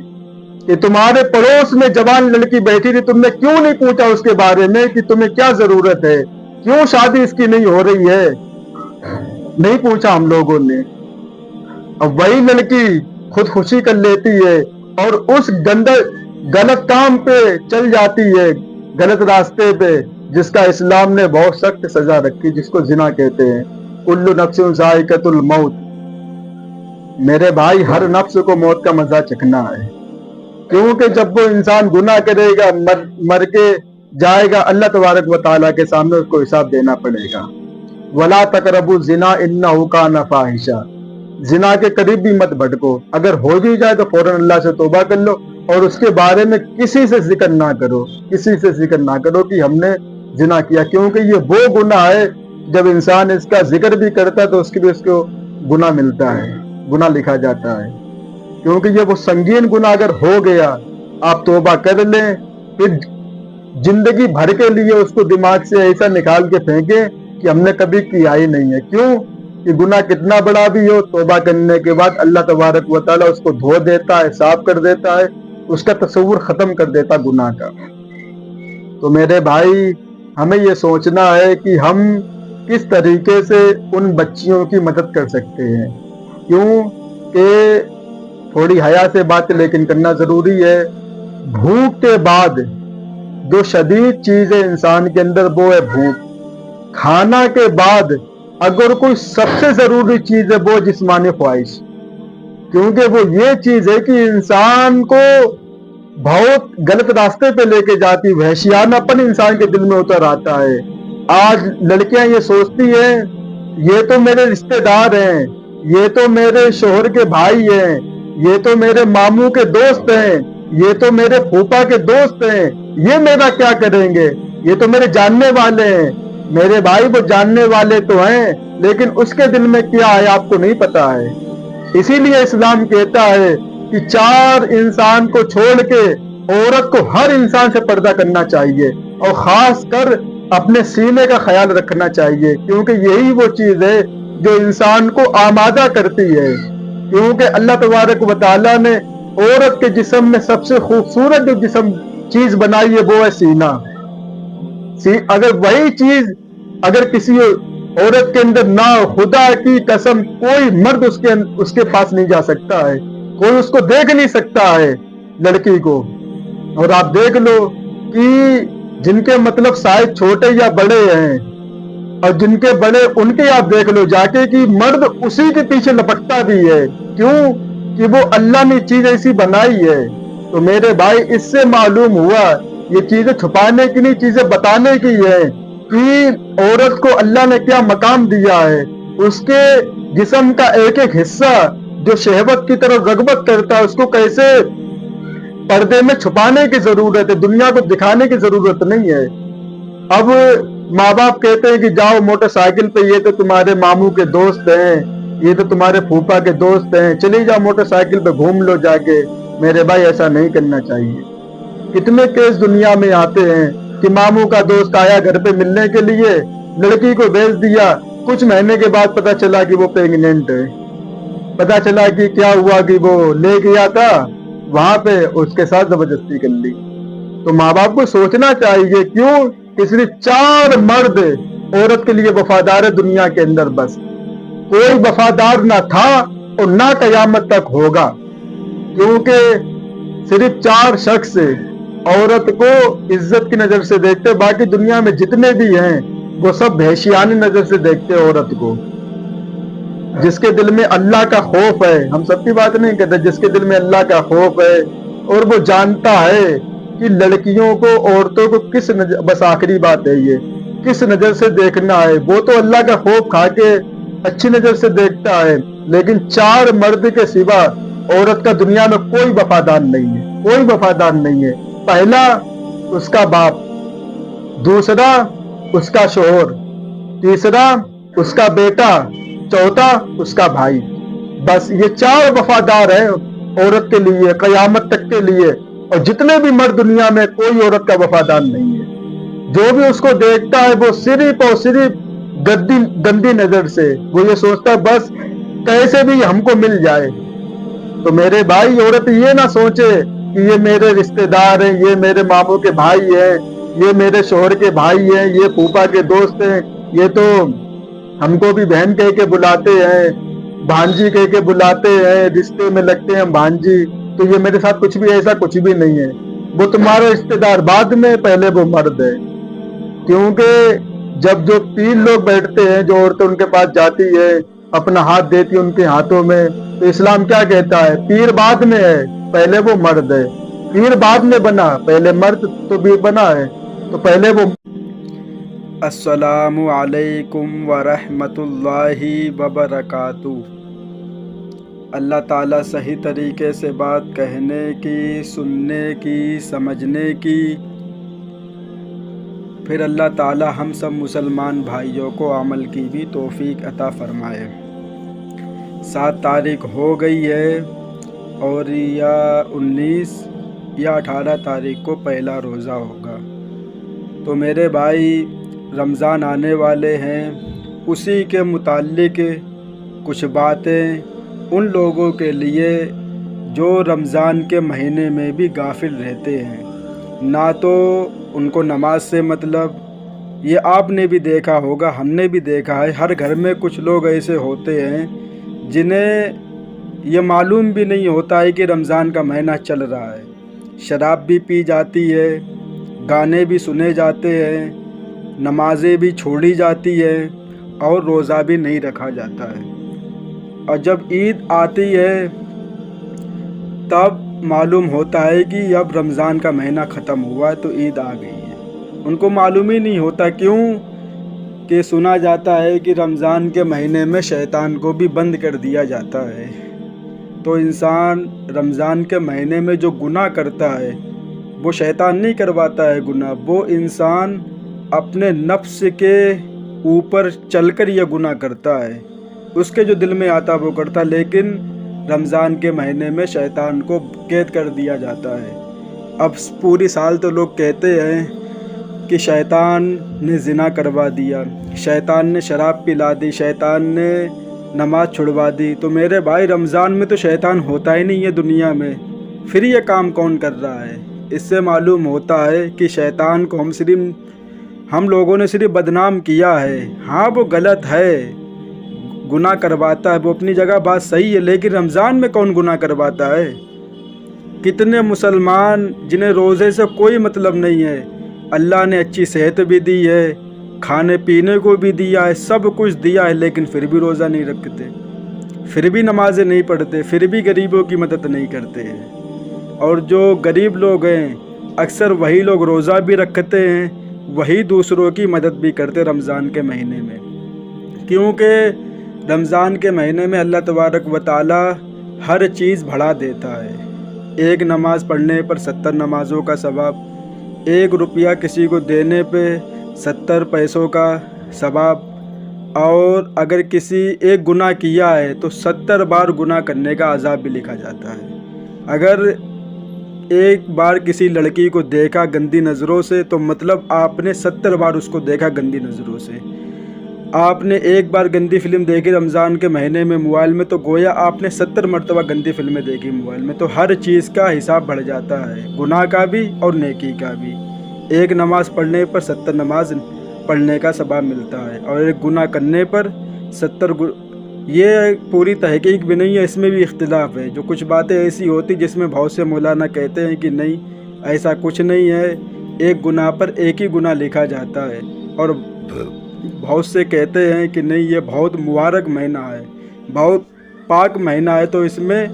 کہ تمہارے پڑوس میں جوان لڑکی بیٹھی تھی, تم نے کیوں نہیں پوچھا اس کے بارے میں کہ تمہیں کیا ضرورت ہے, کیوں شادی اس کی نہیں ہو رہی ہے, نہیں پوچھا ہم لوگوں نے. اب وہی لڑکی خودکشی کر لیتی ہے اور اس غلط کام پہ چل جاتی ہے, غلط راستے پہ, جس کا اسلام نے بہت سخت سزا رکھی, جس کو زنا کہتے ہیں. کل نفس ذائقۃ الموت. میرے بھائی, ہر نفس کو موت کا مزہ چکھنا ہے, کیونکہ جب وہ انسان گناہ کرے گا, مر کے جائے گا, اللہ تبارک و تعالیٰ کے سامنے اس کو حساب دینا پڑے گا. وَلَا تَقْرَبُوا الزِّنَا إِنَّهُ كَانَ فَاحِشًا. زنا کے قریب بھی مت بھٹکو, اگر ہو بھی جائے تو فوراً اللہ سے توبہ کر لو اور اس کے بارے میں کسی سے ذکر نہ کرو, کسی سے ذکر نہ کرو کہ ہم نے زنا کیا, کیونکہ یہ وہ گناہ ہے جب انسان اس کا ذکر بھی کرتا ہے تو اس کے بھی اس کو گناہ ملتا ہے, گناہ لکھا جاتا ہے, کیونکہ یہ وہ سنگین گناہ اگر ہو گیا, آپ توبہ کر لیں, پھر زندگی بھر کے لیے اس کو دماغ سے ایسا نکال کے پھینکیں کہ ہم نے کبھی کیا ہی نہیں ہے. کیوں کہ گناہ کتنا بڑا بھی ہو, توبہ کرنے کے بعد اللہ تبارک و تعالیٰ اس کو دھو دیتا ہے, صاف کر دیتا ہے, اس کا تصور ختم کر دیتا گناہ کا. تو میرے بھائی, ہمیں یہ سوچنا ہے کہ ہم کس طریقے سے ان بچیوں کی مدد کر سکتے ہیں, کیوں کہ تھوڑی حیا سے بات لیکن کرنا ضروری ہے. بھوک کے بعد جو شدید چیز ہے انسان کے اندر وہ ہے بھوک. کھانا کے بعد اگر کوئی سب سے ضروری چیز ہے وہ جسمانی خواہش, کیونکہ وہ یہ چیز ہے کہ انسان کو بہت غلط راستے پہ لے کے جاتی, وحشیانہ پن انسان کے دل میں اتر آتا ہے. آج لڑکیاں یہ سوچتی ہیں یہ تو میرے رشتہ دار ہیں, یہ تو میرے شوہر کے بھائی ہیں, یہ تو میرے ماموں کے دوست ہیں, یہ تو میرے پھوپھا کے دوست ہیں, یہ میرا کیا کریں گے, یہ تو میرے جاننے والے ہیں. میرے بھائی, وہ جاننے والے تو ہیں لیکن اس کے دل میں کیا ہے آپ کو نہیں پتا ہے. اسی لیے اسلام کہتا ہے کہ 4 انسان کو چھوڑ کے عورت کو ہر انسان سے پردہ کرنا چاہیے اور خاص کر اپنے سینے کا خیال رکھنا چاہیے, کیونکہ یہی وہ چیز ہے جو انسان کو آمادہ کرتی ہے. کیونکہ اللہ تبارک و تعالیٰ نے عورت کے جسم میں سب سے خوبصورت جو چیز بنائی ہے وہ ہے سینہ. اگر وہی چیز اگر کسی عورت کے اندر نہ ہو, خدا کی قسم کوئی مرد اس کے پاس نہیں جا سکتا ہے, کوئی اس کو دیکھ نہیں سکتا ہے لڑکی کو. اور آپ دیکھ لو کہ جن کے مطلب سائز چھوٹے یا بڑے ہیں اور جن کے بڑے ان کے آپ دیکھ لو جا کے کہ مرد اسی کے پیچھے لپٹتا بھی ہے, کیوں کہ وہ اللہ نے چیز ایسی بنائی ہے. تو میرے بھائی, اس سے معلوم ہوا یہ چیزیں چھپانے کی نہیں, چیزیں بتانے کی ہے کہ عورت کو اللہ نے کیا مقام دیا ہے. اس کے جسم کا ایک ایک حصہ جو شہوت کی طرف رغبت کرتا ہے اس کو کیسے پردے میں چھپانے کی ضرورت ہے, دنیا کو دکھانے کی ضرورت نہیں ہے. اب ماں باپ کہتے ہیں کہ جاؤ موٹر سائیکل پہ, یہ تو تمہارے ماموں کے دوست ہیں, یہ تو تمہارے پھوپھا کے دوست ہیں, چلی جاؤ موٹر سائیکل پہ گھوم لو جا کے. میرے بھائی, ایسا نہیں کرنا چاہیے. کتنے کیس دنیا میں آتے ہیں کہ ماموں کا دوست آیا گھر پہ ملنے کے لیے, لڑکی کو بھیج دیا, کچھ مہینے کے بعد پتا چلا کہ وہ پریگننٹ ہے. پتا چلا کہ کیا ہوا کہ وہ لے گیا تھا وہاں پہ, اس کے ساتھ زبردستی کر لی. تو ماں باپ کو سوچنا چاہیے, کیوں کہ صرف 4 مرد عورت کے لیے وفادار ہے دنیا کے اندر, بس کوئی وفادار نہ تھا اور نہ قیامت تک ہوگا. کیونکہ صرف 4 شخص عورت کو عزت کی نظر سے دیکھتے, باقی دنیا میں جتنے بھی ہیں وہ سب بھیشیانی نظر سے دیکھتے عورت کو. جس کے دل میں اللہ کا خوف ہے, ہم سب کی بات نہیں کرتے, جس کے دل میں اللہ کا خوف ہے اور وہ جانتا ہے کہ لڑکیوں کو, عورتوں کو کس نظر, بس آخری بات ہے یہ, کس نظر سے دیکھنا ہے, وہ تو اللہ کا خوف کھا کے اچھی نظر سے دیکھتا ہے. لیکن 4 مرد کے سوا عورت کا دنیا میں کوئی وفادار نہیں ہے, کوئی وفادار نہیں ہے. پہلا اس کا باپ, دوسرا اس کا شوہر, تیسرا اس کا بیٹا, چوتھا اس کا بھائی. بس یہ 4 وفادار ہیں عورت کے لیے قیامت تک کے لیے، اور جتنے بھی مرد دنیا میں کوئی عورت کا وفادار نہیں ہے۔ جو بھی اس کو دیکھتا ہے وہ صرف اور صرف گندی نظر سے، وہ یہ سوچتا ہے بس کیسے بھی ہم کو مل جائے۔ تو میرے بھائی، عورت یہ نہ سوچے کہ یہ میرے رشتہ دار ہیں، یہ میرے ماموں کے بھائی ہیں، یہ میرے شوہر کے بھائی ہیں، یہ پھوپھا کے دوست ہیں، یہ تو ہم کو بھی بہن کہہ کے بلاتے ہیں، بھانجی کہہ کے بلاتے ہیں، رشتے میں لگتے ہیں بھانجی، تو یہ میرے ساتھ کچھ بھی ایسا کچھ بھی نہیں ہے۔ وہ تمہارا رشتہ دار بعد میں، پہلے وہ مرد ہے۔ کیونکہ جب جو 3 لوگ بیٹھتے ہیں، جو عورتیں ان کے پاس جاتی ہے، اپنا ہاتھ دیتی ہے ان کے ہاتھوں میں، تو اسلام کیا کہتا ہے؟ پیر بعد میں ہے، پہلے وہ مرد ہے۔ پیر بعد میں بنا، پہلے مرد تو بھی بنا ہے، تو پہلے وہ۔ السلام علیکم ورحمۃ اللہ وبرکاتہ۔ اللہ تعالیٰ صحیح طریقے سے بات کہنے کی، سننے کی، سمجھنے کی، پھر اللہ تعالیٰ ہم سب مسلمان بھائیوں کو عمل کی بھی توفیق عطا فرمائے۔ 7 تاریخ ہو گئی ہے اور یا 19 یا 18 تاریخ کو پہلا روزہ ہوگا۔ تو میرے بھائی، رمضان آنے والے ہیں، اسی کے متعلق کچھ باتیں ان لوگوں کے لیے جو رمضان کے مہینے میں بھی غافل رہتے ہیں، نہ تو ان کو نماز سے مطلب، یہ آپ نے بھی دیکھا ہوگا، ہم نے بھی دیکھا ہے، ہر گھر میں کچھ لوگ ایسے ہوتے ہیں جنہیں یہ معلوم بھی نہیں ہوتا ہے کہ رمضان کا مہینہ چل رہا ہے۔ شراب بھی پی جاتی ہے، گانے بھی سنے جاتے ہیں، نمازیں بھی چھوڑی جاتی ہے اور روزہ بھی نہیں رکھا جاتا ہے۔ اور جب عید آتی ہے تب معلوم ہوتا ہے کہ اب رمضان کا مہینہ ختم ہوا ہے تو عید آ گئی ہے۔ ان کو معلوم ہی نہیں ہوتا، کیوں کہ سنا جاتا ہے کہ رمضان کے مہینے میں شیطان کو بھی بند کر دیا جاتا ہے۔ تو انسان رمضان کے مہینے میں جو گناہ کرتا ہے وہ شیطان نہیں کرواتا ہے گناہ، وہ انسان اپنے نفس کے اوپر چل کر یہ گناہ کرتا ہے، اس کے جو دل میں آتا وہ کرتا، لیکن رمضان کے مہینے میں شیطان کو قید کر دیا جاتا ہے۔ اب پوری سال تو لوگ کہتے ہیں کہ شیطان نے زنا کروا دیا، شیطان نے شراب پلا دی، شیطان نے نماز چھڑوا دی۔ تو میرے بھائی، رمضان میں تو شیطان ہوتا ہی نہیں ہے دنیا میں، پھر یہ کام کون کر رہا ہے؟ اس سے معلوم ہوتا ہے کہ شیطان کو ہم لوگوں نے صرف بدنام کیا ہے۔ ہاں وہ غلط ہے، گناہ کرواتا ہے، وہ اپنی جگہ بات صحیح ہے، لیکن رمضان میں کون گناہ کرواتا ہے؟ کتنے مسلمان جنہیں روزے سے کوئی مطلب نہیں ہے، اللہ نے اچھی صحت بھی دی ہے، کھانے پینے کو بھی دیا ہے، سب کچھ دیا ہے، لیکن پھر بھی روزہ نہیں رکھتے، پھر بھی نمازیں نہیں پڑھتے، پھر بھی غریبوں کی مدد نہیں کرتے ہیں۔ اور جو غریب لوگ ہیں اکثر وہی لوگ روزہ بھی رکھتے ہیں، وہی دوسروں کی مدد بھی کرتے رمضان کے مہینے میں، کیونکہ رمضان کے مہینے میں اللہ تبارک و تعالی ہر چیز بڑھا دیتا ہے۔ 1 نماز پڑھنے پر 70 نمازوں کا ثواب، 1 روپیہ کسی کو دینے پہ 70 پیسوں کا ثواب، اور اگر کسی ایک گناہ کیا ہے تو 70 بار گناہ کرنے کا عذاب بھی لکھا جاتا ہے۔ اگر ایک بار کسی لڑکی کو دیکھا گندی نظروں سے تو مطلب آپ نے 70 بار اس کو دیکھا گندی نظروں سے۔ آپ نے ایک بار گندی فلم دیکھی رمضان کے مہینے میں موبائل میں تو گویا آپ نے 70 مرتبہ گندی فلمیں دیکھی موبائل میں۔ تو ہر چیز کا حساب بڑھ جاتا ہے، گناہ کا بھی اور نیکی کا بھی۔ 1 نماز پڑھنے پر 70 نماز پڑھنے کا ثواب ملتا ہے، اور 1 گناہ کرنے پر 70 یہ پوری تحقیق بھی نہیں ہے، اس میں بھی اختلاف ہے۔ جو کچھ باتیں ایسی ہوتی جس میں بہت سے مولانا کہتے ہیں کہ نہیں ایسا کچھ نہیں ہے، 1 گناہ پر 1 ہی گناہ لکھا جاتا ہے، اور بہت سے کہتے ہیں کہ نہیں یہ بہت مبارک مہینہ ہے، بہت پاک مہینہ ہے، تو اس میں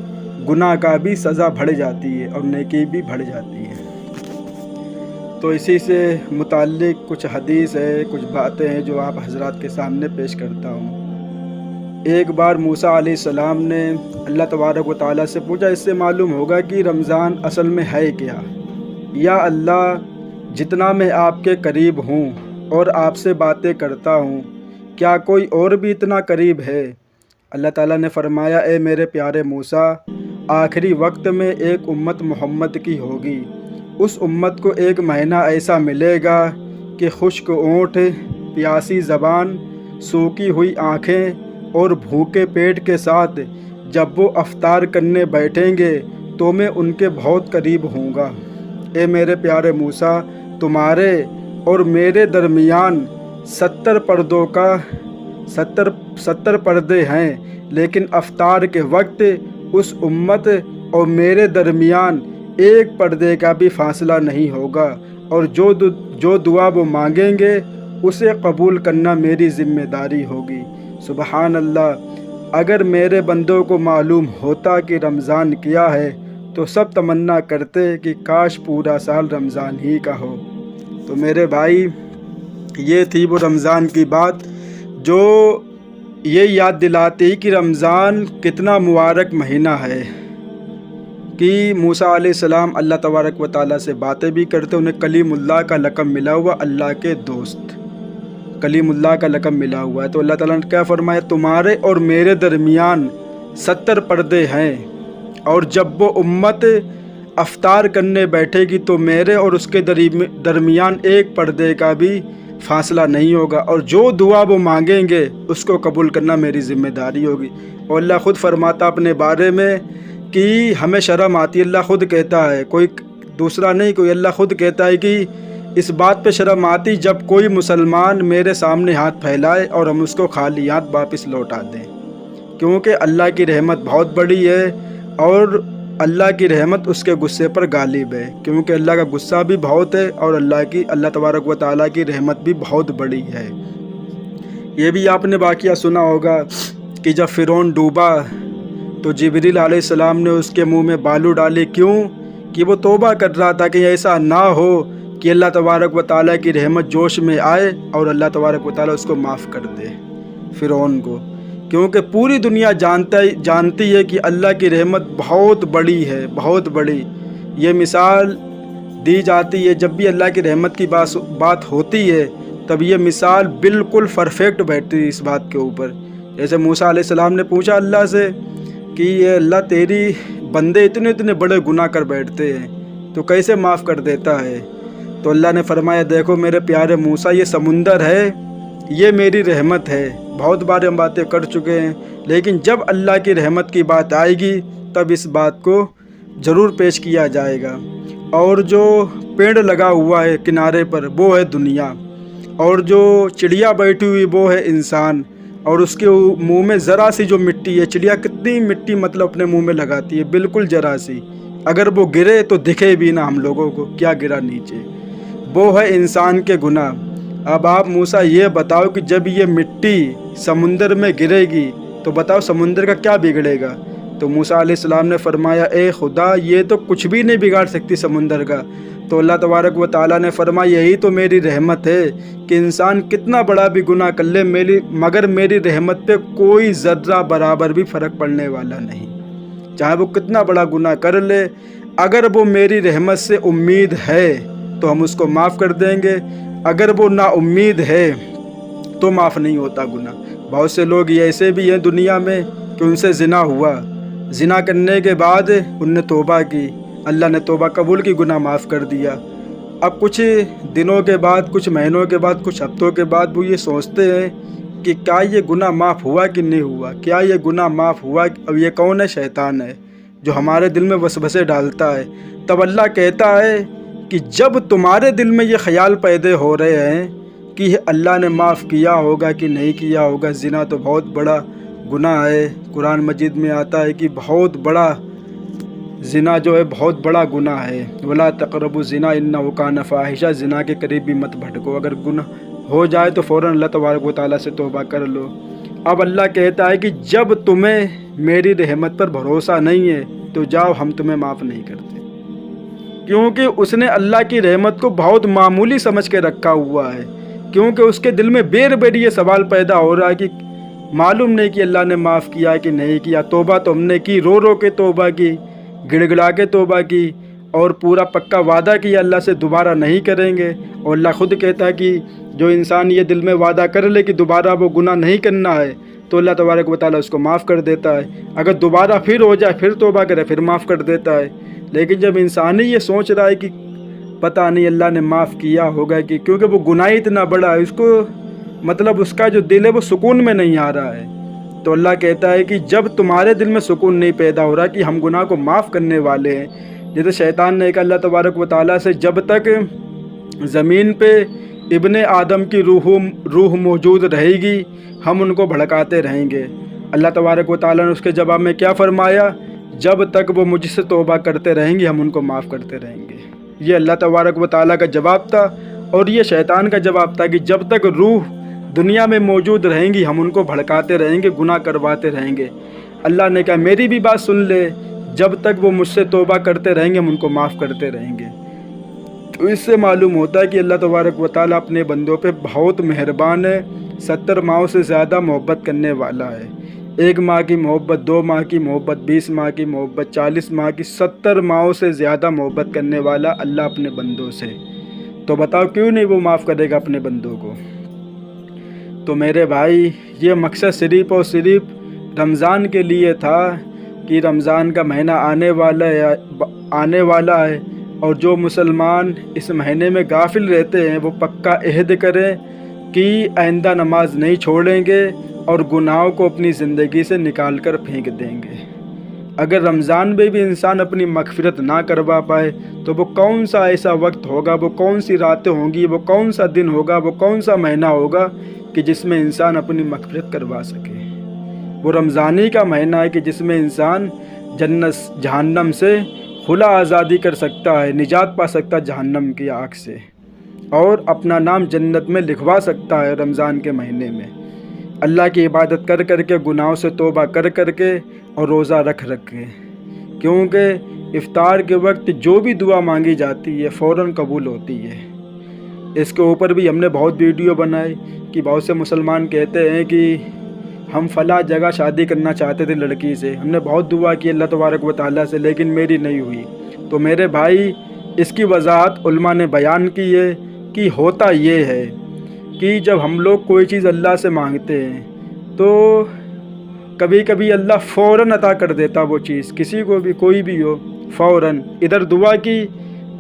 گناہ کا بھی سزا بڑھ جاتی ہے اور نیکی بھی بڑھ جاتی ہے۔ تو اسی سے متعلق کچھ حدیث ہے، کچھ باتیں ہیں جو آپ حضرات کے سامنے پیش کرتا ہوں۔ ایک بار موسیٰ علیہ السلام نے اللہ تبارک و تعالیٰ سے پوچھا، اس سے معلوم ہوگا کہ رمضان اصل میں ہے کیا؟ یا اللہ، جتنا میں آپ کے قریب ہوں اور آپ سے باتیں کرتا ہوں، کیا کوئی اور بھی اتنا قریب ہے؟ اللہ تعالیٰ نے فرمایا اے میرے پیارے موسیٰ، آخری وقت میں ایک امت محمد کی ہوگی، اس امت کو ایک مہینہ ایسا ملے گا کہ خشک اونٹ، پیاسی زبان، سوکھی ہوئی آنکھیں اور بھوکے پیٹ کے ساتھ جب وہ افطار کرنے بیٹھیں گے تو میں ان کے بہت قریب ہوں گا۔ اے میرے پیارے موسیٰ، تمہارے اور میرے درمیان 70 پردے ہیں، لیکن افطار کے وقت اس امت اور میرے درمیان ایک پردے کا بھی فاصلہ نہیں ہوگا، اور جو دعا وہ مانگیں گے اسے قبول کرنا میری ذمہ داری ہوگی۔ سبحان اللہ، اگر میرے بندوں کو معلوم ہوتا کہ رمضان کیا ہے تو سب تمنا کرتے کہ کاش پورا سال رمضان ہی کا ہو۔ تو میرے بھائی، یہ تھی وہ رمضان کی بات جو یہ یاد دلاتی کہ رمضان کتنا مبارک مہینہ ہے، کہ موسیٰ علیہ السلام اللہ تبارک و تعالیٰ سے باتیں بھی کرتے، انہیں کلیم اللہ کا لقب ملا ہوا، اللہ کے دوست، کلیم اللہ کا لقب ملا ہوا ہے۔ تو اللہ تعالیٰ نے کیا فرمایا؟ تمہارے اور میرے درمیان 70 پردے ہیں، اور جب وہ امت افطار کرنے بیٹھے گی تو میرے اور اس کے درمیان ایک پردے کا بھی فاصلہ نہیں ہوگا، اور جو دعا وہ مانگیں گے اس کو قبول کرنا میری ذمہ داری ہوگی۔ اور اللہ خود فرماتا اپنے بارے میں کہ ہمیں شرم آتی ہے، اللہ خود کہتا ہے، کوئی دوسرا نہیں، کوئی اللہ خود کہتا ہے کہ اس بات پہ شرم آتی جب کوئی مسلمان میرے سامنے ہاتھ پھیلائے اور ہم اس کو خالی ہاتھ واپس لوٹا دیں، کیونکہ اللہ کی رحمت بہت بڑی ہے، اور اللہ کی رحمت اس کے غصے پر غالب ہے، کیونکہ اللہ کا غصہ بھی بہت ہے اور اللہ تبارک و تعالیٰ کی رحمت بھی بہت بڑی ہے۔ یہ بھی آپ نے واقعہ سنا ہوگا کہ جب فرعون ڈوبا تو جبریل علیہ السلام نے اس کے منہ میں بالو ڈالی، کیوں؟ کہ وہ توبہ کر رہا تھا کہ ایسا نہ ہو کہ اللہ تبارک و تعالیٰ کی رحمت جوش میں آئے اور اللہ تبارک و تعالیٰ اس کو معاف کر دے فرعون کو، کیونکہ پوری دنیا جانتی ہے کہ اللہ کی رحمت بہت بڑی ہے، بہت بڑی۔ یہ مثال دی جاتی ہے جب بھی اللہ کی رحمت کی بات ہوتی ہے، تب یہ مثال بالکل پرفیکٹ بیٹھتی ہے اس بات کے اوپر۔ جیسے موسیٰ علیہ السلام نے پوچھا اللہ سے کہ یہ اللہ تیری بندے اتنے بڑے گناہ کر بیٹھتے ہیں تو کیسے معاف کر دیتا ہے؟ تو اللہ نے فرمایا دیکھو میرے پیارے موسیٰ، یہ سمندر ہے، یہ میری رحمت ہے۔ بہت بار ہم باتیں کر چکے ہیں، لیکن جب اللہ کی رحمت کی بات آئے گی تب اس بات کو ضرور پیش کیا جائے گا۔ اور جو پیڑ لگا ہوا ہے کنارے پر وہ ہے دنیا، اور جو چڑیا بیٹھی ہوئی وہ ہے انسان، اور اس کے منہ میں ذرا سی جو مٹی ہے، چڑیا کتنی مٹی مطلب اپنے منہ میں لگاتی ہے، بالکل ذرا سی، اگر وہ گرے تو دکھے بھی نہ ہم لوگوں کو کیا گرا نیچے، وہ ہے انسان کے گناہ۔ اب آپ موسیٰ یہ بتاؤ کہ جب یہ مٹی سمندر میں گرے گی تو بتاؤ سمندر کا کیا بگڑے گا؟ تو موسیٰ علیہ السلام نے فرمایا اے خدا، یہ تو کچھ بھی نہیں بگاڑ سکتی سمندر کا۔ تو اللہ تبارک و تعالیٰ نے فرمایا یہی تو میری رحمت ہے کہ انسان کتنا بڑا بھی گناہ کر لے مگر میری رحمت پہ کوئی ذرہ برابر بھی فرق پڑنے والا نہیں، چاہے وہ کتنا بڑا گناہ کر لے، اگر وہ میری رحمت سے امید ہے تو ہم اس کو معاف کر دیں گے، اگر وہ نا امید ہے تو معاف نہیں ہوتا گناہ۔ بہت سے لوگ ایسے بھی ہیں دنیا میں کہ ان سے زنا ہوا، زنا کرنے کے بعد ان نے توبہ کی، اللہ نے توبہ قبول کی، گناہ معاف کر دیا۔ اب کچھ دنوں کے بعد، کچھ مہینوں کے بعد، کچھ ہفتوں کے بعد وہ یہ سوچتے ہیں کہ کیا یہ گناہ معاف ہوا کہ نہیں ہوا، کیا یہ گناہ معاف ہوا؟ اب یہ کون ہے؟ شیطان ہے جو ہمارے دل میں وسوسے ڈالتا ہے۔ تب اللہ کہتا ہے کہ جب تمہارے دل میں یہ خیال پیدا ہو رہے ہیں کہ اللہ نے معاف کیا ہوگا کہ نہیں کیا ہوگا، زنا تو بہت بڑا گناہ ہے، قرآن مجید میں آتا ہے کہ بہت بڑا زنا جو ہے بہت بڑا گناہ ہے، وَلَا تَقْرَبُوا الزِّنَا إِنَّهُ كَانَ فَاحِشَةً، زنا کے قریب بھی مت بھٹکو، اگر گناہ ہو جائے تو فوراً اللہ تبارک و تعالیٰ سے توبہ کر لو۔ اب اللہ کہتا ہے کہ جب تمہیں میری رحمت پر بھروسہ نہیں ہے تو جاؤ، ہم تمہیں معاف نہیں کرتے، کیونکہ اس نے اللہ کی رحمت کو بہت معمولی سمجھ کے رکھا ہوا ہے، کیونکہ اس کے دل میں بیر یہ سوال پیدا ہو رہا ہے کہ معلوم نہیں کہ اللہ نے معاف کیا کہ نہیں کیا۔ توبہ تو ہم نے کی، رو رو کے توبہ کی، گڑ گڑا کے توبہ کی، اور پورا پکا وعدہ کیا اللہ سے دوبارہ نہیں کریں گے۔ اور اللہ خود کہتا ہے کہ جو انسان یہ دل میں وعدہ کر لے کہ دوبارہ وہ گناہ نہیں کرنا ہے تو اللہ تبارک و تعالیٰ اس کو معاف کر دیتا ہے. اگر دوبارہ پھر ہو جائے پھر توبہ کرے پھر معاف کر دیتا ہے. لیکن جب انسان ہی یہ سوچ رہا ہے کہ پتہ نہیں اللہ نے معاف کیا ہوگا کہ کیونکہ وہ گناہ اتنا بڑا ہے، اس کو مطلب اس کا جو دل ہے وہ سکون میں نہیں آ رہا ہے. تو اللہ کہتا ہے کہ جب تمہارے دل میں سکون نہیں پیدا ہو رہا کہ ہم گناہ کو معاف کرنے والے ہیں، جیسے شیطان نے کہا اللہ تبارک و تعالیٰ سے جب تک زمین پہ ابن آدم کی روح موجود رہے گی ہم ان کو بھڑکاتے رہیں گے. اللہ تبارک و تعالیٰ نے اس کے جواب میں کیا فرمایا؟ جب تک وہ مجھ سے توبہ کرتے رہیں گے ہم ان کو معاف کرتے رہیں گے. یہ اللہ تبارک و تعالیٰ کا جواب تھا، اور یہ شیطان کا جواب تھا کہ جب تک روح دنیا میں موجود رہیں گی ہم ان کو بھڑکاتے رہیں گے، گناہ کرواتے رہیں گے. اللہ نے کہا میری بھی بات سن لے، جب تک وہ مجھ سے توبہ کرتے رہیں گے ہم ان کو معاف کرتے رہیں گے. تو اس سے معلوم ہوتا ہے کہ اللہ تبارک و تعالیٰ اپنے بندوں پہ بہت مہربان ہے، 70 ماہوں سے زیادہ محبت کرنے والا ہے. 1 ماہ کی محبت، 2 ماہ کی محبت، 20 ماہ کی محبت، 40 ماہ کی، 70 ماہوں سے زیادہ محبت کرنے والا اللہ اپنے بندوں سے. تو بتاؤ کیوں نہیں وہ معاف کرے گا اپنے بندوں کو؟ تو میرے بھائی یہ مقصد صرف اور صرف رمضان کے لیے تھا کہ رمضان کا مہینہ آنے والا ہے، اور جو مسلمان اس مہینے میں غافل رہتے ہیں وہ پکا عہد کریں کہ آئندہ نماز نہیں چھوڑیں گے اور گناہوں کو اپنی زندگی سے نکال کر پھینک دیں گے. اگر رمضان میں بھی انسان اپنی مغفرت نہ کروا پائے تو وہ کون سا ایسا وقت ہوگا، وہ کون سی راتیں ہوں گی، وہ کون سا دن ہوگا، وہ کون سا مہینہ ہوگا کہ جس میں انسان اپنی مغفرت کروا سکے؟ وہ رمضان ہی کا مہینہ ہے کہ جس میں انسان جنت جہنم سے کھلا آزادی کر سکتا ہے، نجات پا سکتا ہے جہنم کی آگ سے، اور اپنا نام جنت میں لکھوا سکتا ہے. رمضان کے مہینے میں اللہ کی عبادت کر کر کے، گناہوں سے توبہ کر کر کے، اور روزہ رکھ کے، کیونکہ افطار کے وقت جو بھی دعا مانگی جاتی ہے فوراً قبول ہوتی ہے. اس کے اوپر بھی ہم نے بہت ویڈیو بنائی کہ بہت سے مسلمان کہتے ہیں کہ ہم فلاں جگہ شادی کرنا چاہتے تھے لڑکی سے، ہم نے بہت دعا کی اللہ تبارک و تعالیٰ سے لیکن میری نہیں ہوئی. تو میرے بھائی اس کی وضاحت علماء نے بیان کی ہے کہ ہوتا یہ ہے کہ جب ہم لوگ کوئی چیز اللہ سے مانگتے ہیں تو کبھی کبھی اللہ فوراً عطا کر دیتا وہ چیز، کسی کو بھی کوئی بھی ہو، فوراً ادھر دعا کی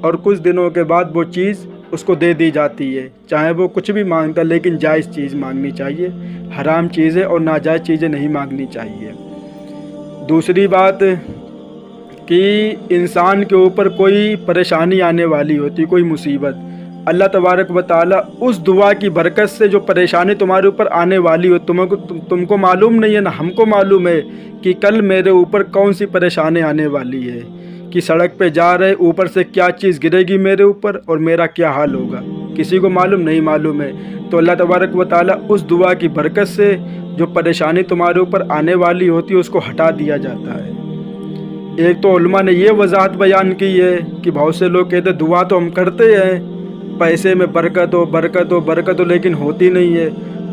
اور کچھ دنوں کے بعد وہ چیز اس کو دے دی جاتی ہے. چاہے وہ کچھ بھی مانگتا لیکن جائز چیز مانگنی چاہیے، حرام چیزیں اور ناجائز چیزیں نہیں مانگنی چاہیے. دوسری بات کہ انسان کے اوپر کوئی پریشانی آنے والی ہوتی، کوئی مصیبت، اللہ تبارک و تعالیٰ اس دعا کی برکت سے جو پریشانی تمہارے اوپر آنے والی ہو، تم کو معلوم نہیں ہے، نہ ہم کو معلوم ہے کہ کل میرے اوپر کون سی پریشانی آنے والی ہے، کہ سڑک پہ جا رہے اوپر سے کیا چیز گرے گی میرے اوپر اور میرا کیا حال ہوگا، کسی کو نہیں معلوم ہے. تو اللہ تبارک و تعالیٰ اس دعا کی برکت سے جو پریشانی تمہارے اوپر آنے والی ہوتی ہے اس کو ہٹا دیا جاتا ہے. ایک تو علماء نے یہ وضاحت بیان کی ہے کہ بہت سے لوگ کہتے ہیں دعا تو ہم کرتے ہیں، پیسے میں برکت ہو برکت ہو برکت ہو، لیکن ہوتی نہیں ہے.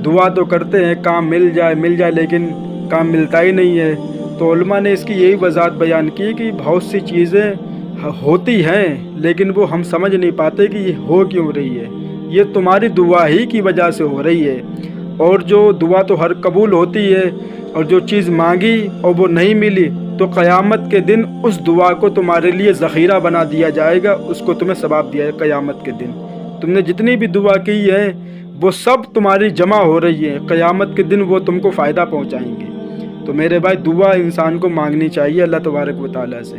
دعا تو کرتے ہیں کام مل جائے لیکن کام ملتا ہی نہیں ہے. تو علماء نے اس کی یہی وضاحت بیان کی کہ بہت سی چیزیں ہوتی ہیں لیکن وہ ہم سمجھ نہیں پاتے کہ یہ ہو کیوں رہی ہے. یہ تمہاری دعا ہی کی وجہ سے ہو رہی ہے، اور جو دعا تو ہر قبول ہوتی ہے، اور جو چیز مانگی اور وہ نہیں ملی تو قیامت کے دن اس دعا کو تمہارے لیے ذخیرہ بنا دیا جائے گا، اس کو تمہیں ثواب دیا جائے گا. قیامت کے دن تم نے جتنی بھی دعا کی ہے وہ سب تمہاری جمع ہو رہی ہے، قیامت کے دن وہ تم کو فائدہ پہنچائیں گے. تو میرے بھائی دعا انسان کو مانگنی چاہیے اللہ تبارک و تعالیٰ سے.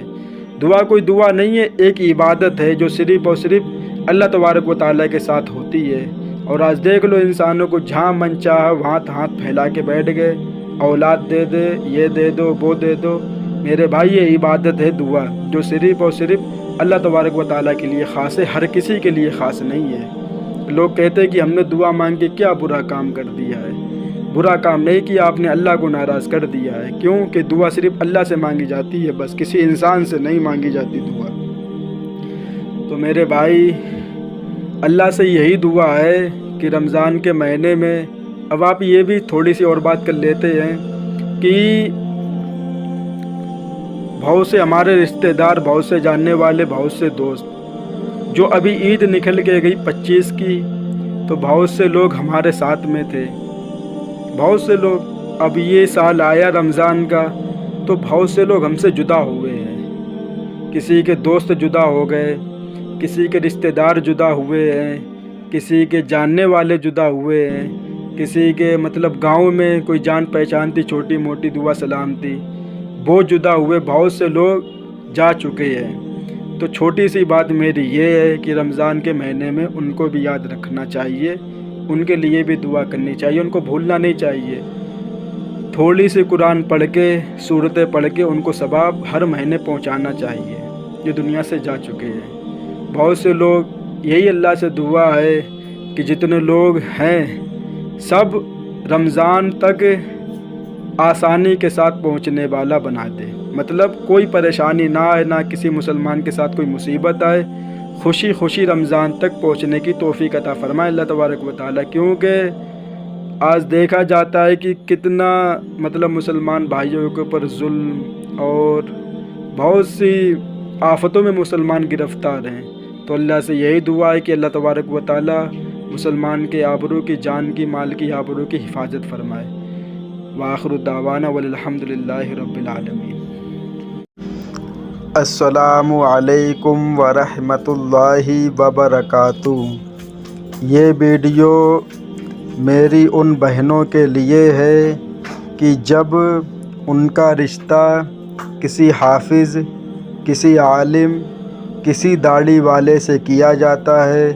دعا کوئی دعا نہیں ہے، ایک عبادت ہے جو صرف اور صرف اللہ تبارک و تعالیٰ کے ساتھ ہوتی ہے. اور آج دیکھ لو انسانوں کو جہاں من چاہا وہاں ہاتھ پھیلا کے بیٹھ گئے، اولاد دے دے، یہ دے دو، وہ دے دو. میرے بھائی یہ عبادت ہے دعا، جو صرف اور صرف اللہ تبارک و تعالیٰ کے لیے خاص ہے، ہر کسی کے لیے خاص نہیں ہے. لوگ کہتے ہیں کہ ہم نے دعا مانگ کے کیا برا کام کر دیا ہے. برا کام نہیں کیا، آپ نے اللہ کو ناراض کر دیا ہے. کیوں کہ دعا صرف اللہ سے مانگی جاتی ہے، بس کسی انسان سے نہیں مانگی جاتی دعا. تو میرے بھائی اللہ سے یہی دعا ہے کہ رمضان کے مہینے میں، اب آپ یہ بھی تھوڑی سی اور بات کر لیتے ہیں کہ بہت سے ہمارے رشتہ دار، بہت سے جاننے والے، بہت سے دوست جو ابھی عید نکل کے گئی 25 کی، تو بہت سے لوگ ہمارے ساتھ میں تھے، بہت سے لوگ اب یہ سال آیا رمضان کا تو بہت سے لوگ ہم سے جدا ہوئے ہیں، کسی کے دوست جدا ہو گئے، کسی کے رشتہ دار جدا ہوئے ہیں، کسی کے جاننے والے جدا ہوئے ہیں، کسی کے گاؤں میں کوئی جان پہچان تھی، چھوٹی موٹی دعا سلام تھی، وہ جدا ہوئے، بہت سے لوگ جا چکے ہیں۔ تو چھوٹی سی بات میری یہ ہے کہ رمضان کے مہینے میں ان کو بھی یاد رکھنا چاہیے، ان کے لیے بھی دعا کرنی چاہیے، ان کو بھولنا نہیں چاہیے۔ تھوڑی سی قرآن پڑھ کے، سورتیں پڑھ کے ان کو ثواب ہر مہینے پہنچانا چاہیے، جو دنیا سے جا چکے ہیں۔ بہت سے لوگ، یہی اللہ سے دعا ہے کہ جتنے لوگ ہیں سب رمضان تک آسانی کے ساتھ پہنچنے والا بنا دے، کوئی پریشانی نہ آئے، نہ کسی مسلمان کے ساتھ کوئی مصیبت آئے، خوشی خوشی رمضان تک پہنچنے کی توفیق عطا فرمائے اللہ تبارک و تعالیٰ۔ کیونکہ آج دیکھا جاتا ہے کہ کتنا مسلمان بھائیوں کے اوپر ظلم اور بہت سی آفتوں میں مسلمان گرفتار ہیں۔ تو اللہ سے یہی دعا ہے کہ اللہ تبارک و تعالیٰ مسلمان کے آبرو کی، جان کی، مال کی، آبرو کی حفاظت فرمائے۔ وآخر دعوانا والحمد للہ رب العالمین۔ السلام علیکم ورحمۃ اللہ وبرکاتہ۔ یہ ویڈیو میری ان بہنوں کے لیے ہے کہ جب ان کا رشتہ کسی حافظ، کسی عالم، کسی داڑھی والے سے کیا جاتا ہے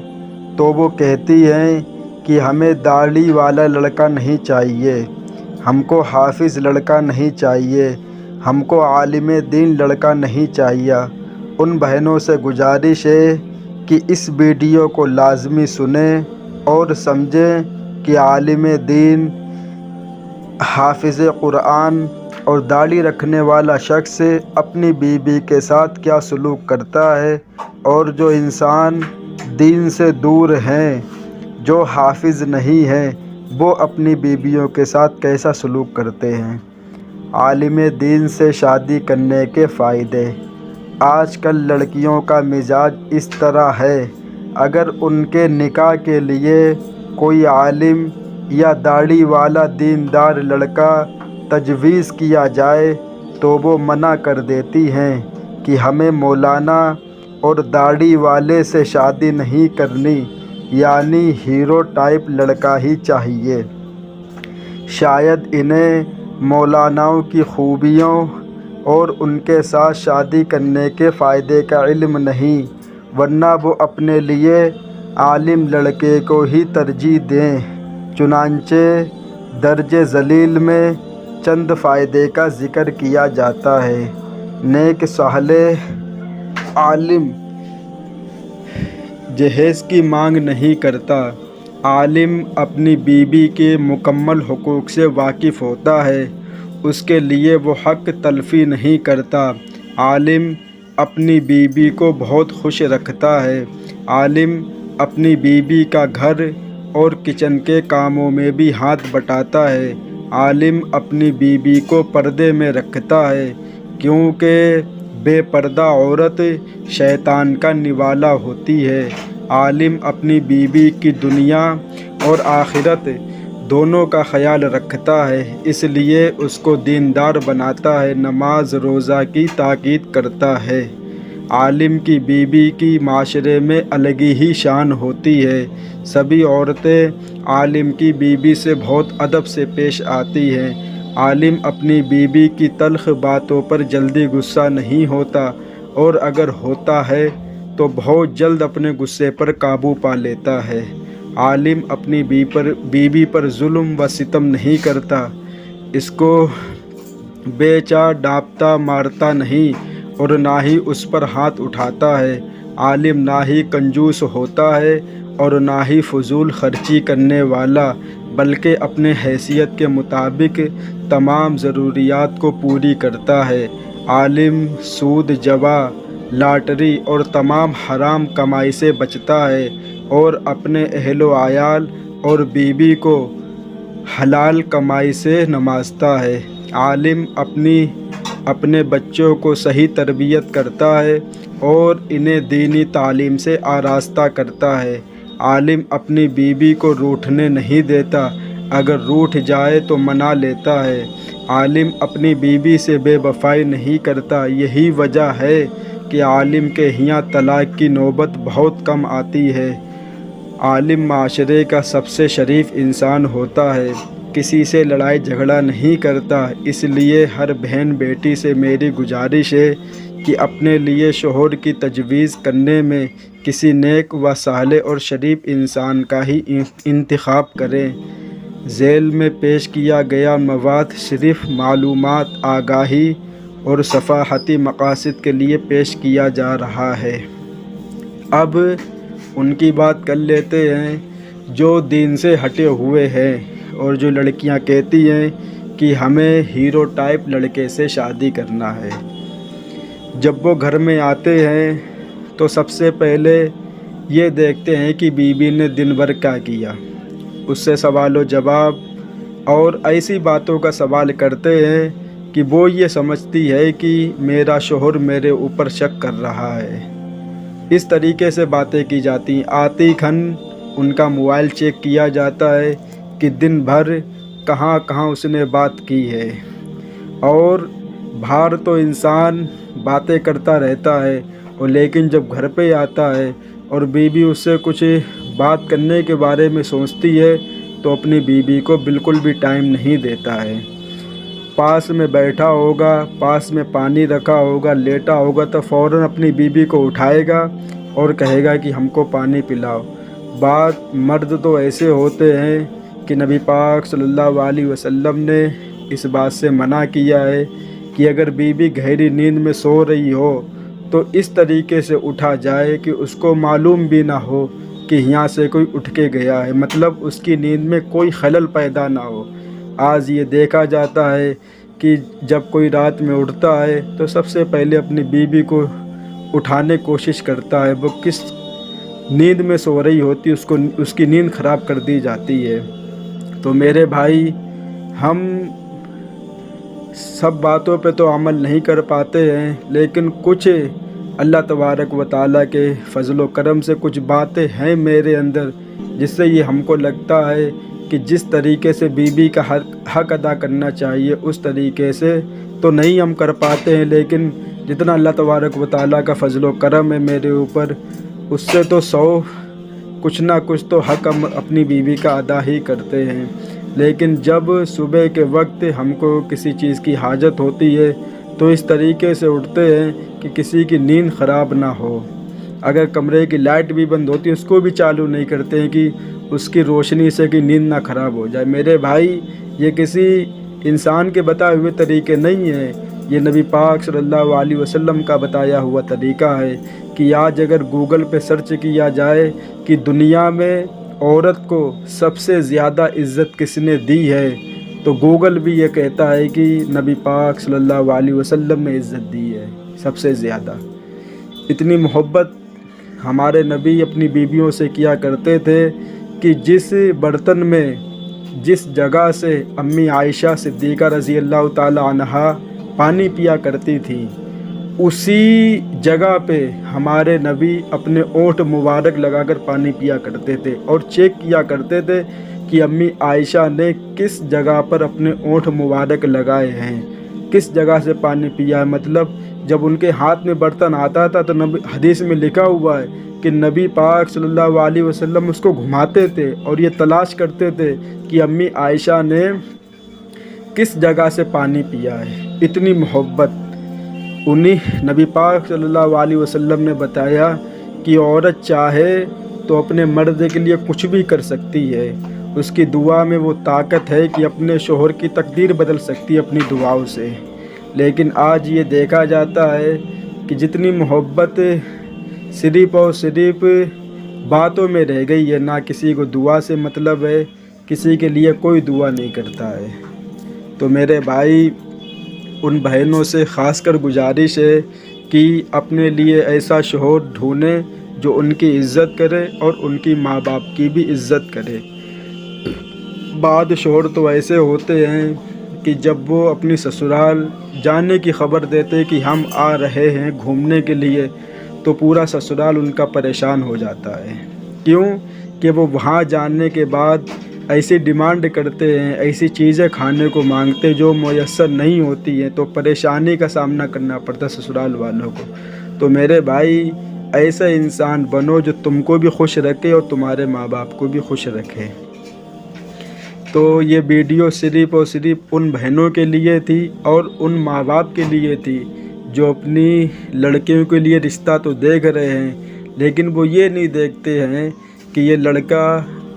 تو وہ کہتی ہیں کہ ہمیں داڑھی والا لڑکا نہیں چاہیے، ہم کو حافظ لڑکا نہیں چاہیے، ہم کو عالم دین لڑکا نہیں چاہیے۔ ان بہنوں سے گزارش ہے کہ اس ویڈیو کو لازمی سنیں اور سمجھیں کہ عالم دین، حافظ قرآن اور داڑھی رکھنے والا شخص اپنی بیوی کے ساتھ کیا سلوک کرتا ہے، اور جو انسان دین سے دور ہیں، جو حافظ نہیں ہیں، وہ اپنی بیویوں کے ساتھ کیسا سلوک کرتے ہیں۔ عالم دین سے شادی کرنے کے فائدے۔ آج کل لڑکیوں کا مزاج اس طرح ہے، اگر ان کے نکاح کے لیے کوئی عالم یا داڑھی والا دیندار لڑکا تجویز کیا جائے تو وہ منع کر دیتی ہیں کہ ہمیں مولانا اور داڑھی والے سے شادی نہیں کرنی، یعنی ہیرو ٹائپ لڑکا ہی چاہیے۔ شاید انہیں مولاناؤں کی خوبیوں اور ان کے ساتھ شادی کرنے کے فائدے کا علم نہیں، ورنہ وہ اپنے لیے عالم لڑکے کو ہی ترجیح دیں۔ چنانچہ درج ذلیل میں چند فائدے کا ذکر کیا جاتا ہے۔ نیک صالح عالم جہیز کی مانگ نہیں کرتا، عالم اپنی بیوی کے مکمل حقوق سے واقف ہوتا ہے، اس کے لیے وہ حق تلفی نہیں کرتا۔ عالم اپنی بیوی کو بہت خوش رکھتا ہے، عالم اپنی بیوی کا گھر اور کچن کے کاموں میں بھی ہاتھ بٹاتا ہے، عالم اپنی بیوی کو پردے میں رکھتا ہے، کیونکہ بے پردہ عورت شیطان کا نوالا ہوتی ہے۔ عالم اپنی بیوی کی دنیا اور آخرت دونوں کا خیال رکھتا ہے، اس لیے اس کو دیندار بناتا ہے، نماز روزہ کی تاکید کرتا ہے۔ عالم کی بیوی کی معاشرے میں الگ ہی شان ہوتی ہے، سبھی عورتیں عالم کی بیوی سے بہت ادب سے پیش آتی ہیں۔ عالم اپنی بیوی کی تلخ باتوں پر جلدی غصہ نہیں ہوتا، اور اگر ہوتا ہے تو بہت جلد اپنے غصے پر قابو پا لیتا ہے۔ عالم اپنی بیوی پر ظلم و ستم نہیں کرتا، اس کو بیچا ڈانپتا مارتا نہیں، اور نہ ہی اس پر ہاتھ اٹھاتا ہے۔ عالم نہ ہی کنجوس ہوتا ہے اور نہ ہی فضول خرچی کرنے والا، بلکہ اپنے حیثیت کے مطابق تمام ضروریات کو پوری کرتا ہے۔ عالم سود، جوا، لاٹری اور تمام حرام کمائی سے بچتا ہے، اور اپنے اہل و عیال اور بیوی کو حلال کمائی سے نوازتا ہے۔ عالم اپنے بچوں کو صحیح تربیت کرتا ہے اور انہیں دینی تعلیم سے آراستہ کرتا ہے۔ عالم اپنی بیوی کو روٹھنے نہیں دیتا، اگر روٹھ جائے تو منا لیتا ہے۔ عالم اپنی بیوی سے بے وفائی نہیں کرتا، یہی وجہ ہے کہ عالم کے ہاں طلاق کی نوبت بہت کم آتی ہے۔ عالم معاشرے کا سب سے شریف انسان ہوتا ہے، کسی سے لڑائی جھگڑا نہیں کرتا۔ اس لیے ہر بہن بیٹی سے میری گزارش ہے کہ اپنے لیے شوہر کی تجویز کرنے میں کسی نیک و صالح اور شریف انسان کا ہی انتخاب کریں۔ ذیل میں پیش کیا گیا مواد صرف معلومات، آگاہی اور صفاحتی مقاصد کے لیے پیش کیا جا رہا ہے۔ اب ان کی بات کر لیتے ہیں جو دین سے ہٹے ہوئے ہیں اور جو لڑکیاں کہتی ہیں کہ ہمیں ہیرو ٹائپ لڑکے سے شادی کرنا ہے۔ جب وہ گھر میں آتے ہیں تو سب سے پہلے یہ دیکھتے ہیں کہ بیوی نے دن بھر کیا کیا، اس سے سوال و جواب اور ایسی باتوں کا سوال کرتے ہیں کہ وہ یہ سمجھتی ہے کہ میرا شوہر میرے اوپر شک کر رہا ہے۔ اس طریقے سے باتیں کی جاتی ہیں۔ آتی کھن ان کا موبائل چیک کیا جاتا ہے کہ دن بھر کہاں کہاں اس نے بات کی ہے، اور باہر تو انسان باتیں کرتا رہتا ہے، اور لیکن جب گھر پہ آتا ہے اور بیوی اس سے کچھ بات کرنے کے بارے میں سوچتی ہے تو اپنی بیوی کو بالکل بھی ٹائم نہیں دیتا ہے۔ پاس میں بیٹھا ہوگا، پاس میں پانی رکھا ہوگا، لیٹا ہوگا تو فوراً اپنی بیوی کو اٹھائے گا اور کہے گا کہ ہم کو پانی پلاؤ۔ مرد تو ایسے ہوتے ہیں کہ نبی پاک صلی اللہ علیہ وسلم نے اس بات سے منع کیا ہے کہ اگر بیوی گہری نیند میں سو رہی ہو تو اس طریقے سے اٹھا جائے کہ اس کو معلوم بھی نہ ہو کہ یہاں سے کوئی اٹھ کے گیا ہے، مطلب اس کی نیند میں کوئی خلل پیدا نہ ہو۔ آج یہ دیکھا جاتا ہے کہ جب کوئی رات میں اٹھتا ہے تو سب سے پہلے اپنی بیوی کو اٹھانے کی کوشش کرتا ہے، وہ کس نیند میں سو رہی ہوتی اس کی نیند خراب کر دی جاتی ہے۔ تو میرے بھائی، ہم سب باتوں پہ تو عمل نہیں کر پاتے ہیں، لیکن کچھ اللہ تبارک و تعالیٰ کے فضل و کرم سے کچھ باتیں ہیں میرے اندر جس سے یہ ہم کو لگتا ہے کہ جس طریقے سے بیوی کا حق ادا کرنا چاہیے اس طریقے سے تو نہیں ہم کر پاتے ہیں، لیکن جتنا اللہ تبارک و تعالیٰ کا فضل و کرم ہے میرے اوپر، اس سے تو کچھ نہ کچھ تو حق ہم اپنی بیوی کا ادا ہی کرتے ہیں۔ لیکن جب صبح کے وقت ہم کو کسی چیز کی حاجت ہوتی ہے تو اس طریقے سے اٹھتے ہیں کہ کسی کی نیند خراب نہ ہو۔ اگر کمرے کی لائٹ بھی بند ہوتی ہے اس کو بھی چالو نہیں کرتے ہیں کہ اس کی روشنی سے کہ نیند نہ خراب ہو جائے۔ میرے بھائی، یہ کسی انسان کے بتائے ہوئے طریقے نہیں ہیں، یہ نبی پاک صلی اللہ علیہ وسلم کا بتایا ہوا طریقہ ہے کہ آج اگر گوگل پہ سرچ کیا جائے کہ دنیا میں عورت کو سب سے زیادہ عزت کس نے دی ہے تو گوگل بھی یہ کہتا ہے کہ نبی پاک صلی اللہ علیہ وسلم نے عزت دی ہے سب سے زیادہ۔ اتنی محبت ہمارے نبی اپنی بیویوں سے کیا کرتے تھے کہ جس برتن میں جس جگہ سے امی عائشہ صدیقہ رضی اللہ تعالی عنہا پانی پیا کرتی تھی، اسی جگہ پہ ہمارے نبی اپنے اونٹ مبارک لگا کر پانی پیا کرتے تھے اور چیک کیا کرتے تھے کہ امی عائشہ نے کس جگہ پر اپنے اونٹ مبارک لگائے ہیں، کس جگہ سے پانی پیا ہے۔ مطلب جب ان کے ہاتھ میں برتن آتا تھا تو حدیث میں لکھا ہوا ہے کہ نبی پاک صلی اللہ علیہ وسلم اس کو گھماتے تھے اور یہ تلاش کرتے تھے کہ امی عائشہ نے کس جگہ سے پانی پیا ہے۔ اتنی محبت انہیں نبی پاک صلی اللہ علیہ وسلم نے بتایا کہ عورت چاہے تو اپنے مرد کے لیے کچھ بھی کر سکتی ہے، اس کی دعا میں وہ طاقت ہے کہ اپنے شوہر کی تقدیر بدل سکتی ہے اپنی دعاؤں سے۔ لیکن آج یہ دیکھا جاتا ہے کہ جتنی محبت صرف اور صرف باتوں میں رہ گئی ہے، نہ کسی کو دعا سے مطلب ہے، کسی کے لیے کوئی دعا نہیں کرتا ہے۔ تو میرے بھائی، ان بہنوں سے خاص کر گزارش ہے کہ اپنے لیے ایسا شوہر ڈھونڈیں جو ان کی عزت کرے اور ان کی ماں باپ کی بھی عزت کرے۔ بعض شوہر تو ایسے ہوتے ہیں کہ جب وہ اپنی سسرال جانے کی خبر دیتے کہ ہم آ رہے ہیں گھومنے کے لیے تو پورا سسرال ان کا پریشان ہو جاتا ہے۔ کیوں کہ وہ وہاں جانے کے بعد ایسی ڈیمانڈ کرتے ہیں، ایسی چیزیں کھانے کو مانگتے جو میسر نہیں ہوتی ہیں، تو پریشانی کا سامنا کرنا پڑتا ہے سسرال والوں کو۔ تو میرے بھائی ایسا انسان بنو جو تم کو بھی خوش رکھے اور تمہارے ماں باپ کو بھی خوش رکھے۔ تو یہ ویڈیو صرف اور صرف ان بہنوں کے لیے تھی اور ان ماں باپ کے لیے تھی جو اپنی لڑکیوں کے لیے رشتہ تو دیکھ رہے ہیں، لیکن وہ یہ نہیں دیکھتے ہیں کہ یہ لڑکا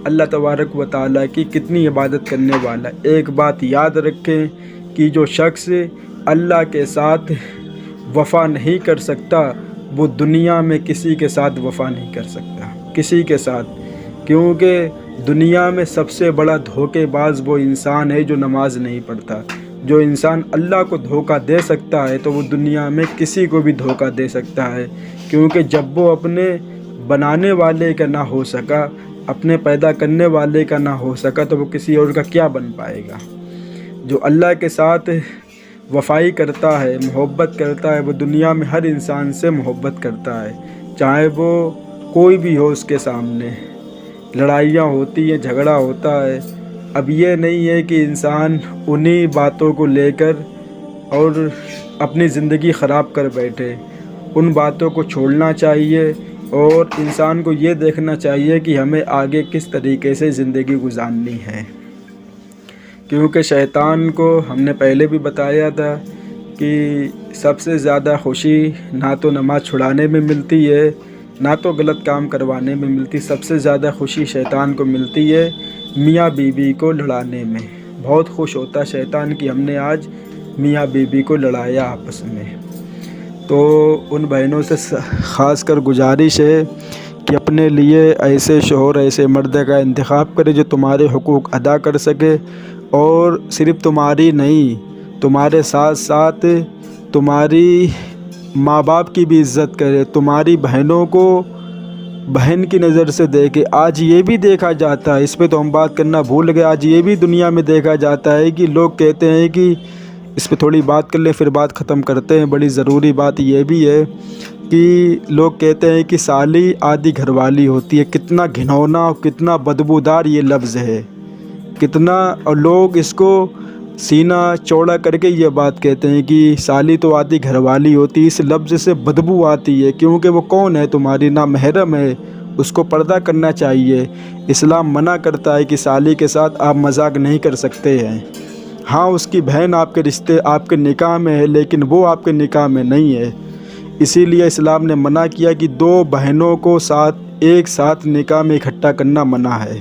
اللہ تبارک و تعالیٰ کی کتنی عبادت کرنے والا ہے۔ ایک بات یاد رکھیں کہ جو شخص اللہ کے ساتھ وفا نہیں کر سکتا وہ دنیا میں کسی کے ساتھ وفا نہیں کر سکتا، کسی کے ساتھ، کیونکہ دنیا میں سب سے بڑا دھوکے باز وہ انسان ہے جو نماز نہیں پڑھتا۔ جو انسان اللہ کو دھوکہ دے سکتا ہے تو وہ دنیا میں کسی کو بھی دھوکہ دے سکتا ہے، کیونکہ جب وہ اپنے بنانے والے کا نہ ہو سکا، اپنے پیدا کرنے والے کا نہ ہو سکا، تو وہ کسی اور کا کیا بن پائے گا۔ جو اللہ کے ساتھ وفائی کرتا ہے، محبت کرتا ہے، وہ دنیا میں ہر انسان سے محبت کرتا ہے، چاہے وہ کوئی بھی ہو اس کے سامنے۔ لڑائیاں ہوتی ہیں، جھگڑا ہوتا ہے، اب یہ نہیں ہے کہ انسان انہی باتوں کو لے کر اور اپنی زندگی خراب کر بیٹھے۔ ان باتوں کو چھوڑنا چاہیے اور انسان کو یہ دیکھنا چاہیے کہ ہمیں آگے کس طریقے سے زندگی گزارنی ہے، کیونکہ شیطان کو ہم نے پہلے بھی بتایا تھا کہ سب سے زیادہ خوشی نہ تو نماز چھڑانے میں ملتی ہے، نہ تو غلط کام کروانے میں ملتی، سب سے زیادہ خوشی شیطان کو ملتی ہے میاں بیوی کو لڑانے میں۔ بہت خوش ہوتا شیطان کہ ہم نے آج میاں بیوی کو لڑایا آپس میں۔ تو ان بہنوں سے خاص کر گزارش ہے کہ اپنے لیے ایسے شوہر، ایسے مرد کا انتخاب کرے جو تمہارے حقوق ادا کر سکے، اور صرف تمہاری نہیں، تمہارے ساتھ ساتھ تمہاری ماں باپ کی بھی عزت کرے، تمہاری بہنوں کو بہن کی نظر سے دیکھے۔ آج یہ بھی دیکھا جاتا ہے، اس پہ تو ہم بات کرنا بھول گئے، آج یہ بھی دنیا میں دیکھا جاتا ہے کہ لوگ کہتے ہیں کہ اس پہ تھوڑی بات کر لیں پھر بات ختم کرتے ہیں۔ بڑی ضروری بات یہ بھی ہے کہ لوگ کہتے ہیں کہ سالی آدھی گھر والی ہوتی ہے۔ کتنا گھنونا اور کتنا بدبودار یہ لفظ ہے، کتنا، اور لوگ اس کو سینہ چوڑا کر کے یہ بات کہتے ہیں کہ سالی تو آدھی گھر والی ہوتی ہے۔ اس لفظ سے بدبو آتی ہے، کیونکہ وہ کون ہے؟ تمہاری نامحرم ہے، اس کو پردہ کرنا چاہیے۔ اسلام منع کرتا ہے کہ سالی کے ساتھ آپ مذاق نہیں کر سکتے ہیں۔ ہاں، اس کی بہن آپ کے رشتے، آپ کے نکاح میں ہے، لیکن وہ آپ کے نکاح میں نہیں ہے۔ اسی لیے اسلام نے منع کیا کہ دو بہنوں کو ایک ساتھ نکاح میں اکٹھا کرنا منع ہے۔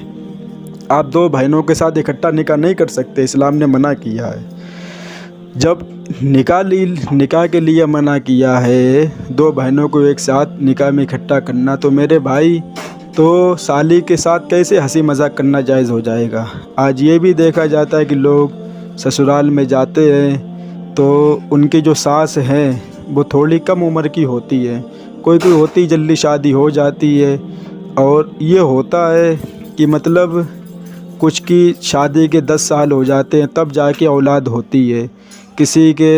آپ دو بہنوں کے ساتھ اکٹھا نکاح نہیں کر سکتے، اسلام نے منع کیا ہے۔ جب نکاح کے لیے منع کیا ہے دو بہنوں کو ایک ساتھ نکاح میں اکٹھا کرنا، تو میرے بھائی تو سالی کے ساتھ کیسے ہنسی مذاق کرنا جائز ہو جائے گا؟ آج یہ بھی دیکھا جاتا ہے کہ لوگ سسرال میں جاتے ہیں تو ان کی جو ساس ہیں وہ تھوڑی کم عمر کی ہوتی ہے، کوئی ہوتی جلدی شادی ہو جاتی ہے، اور یہ ہوتا ہے کہ مطلب کچھ کی شادی کے 10 سال ہو جاتے ہیں تب جا کے اولاد ہوتی ہے، کسی کے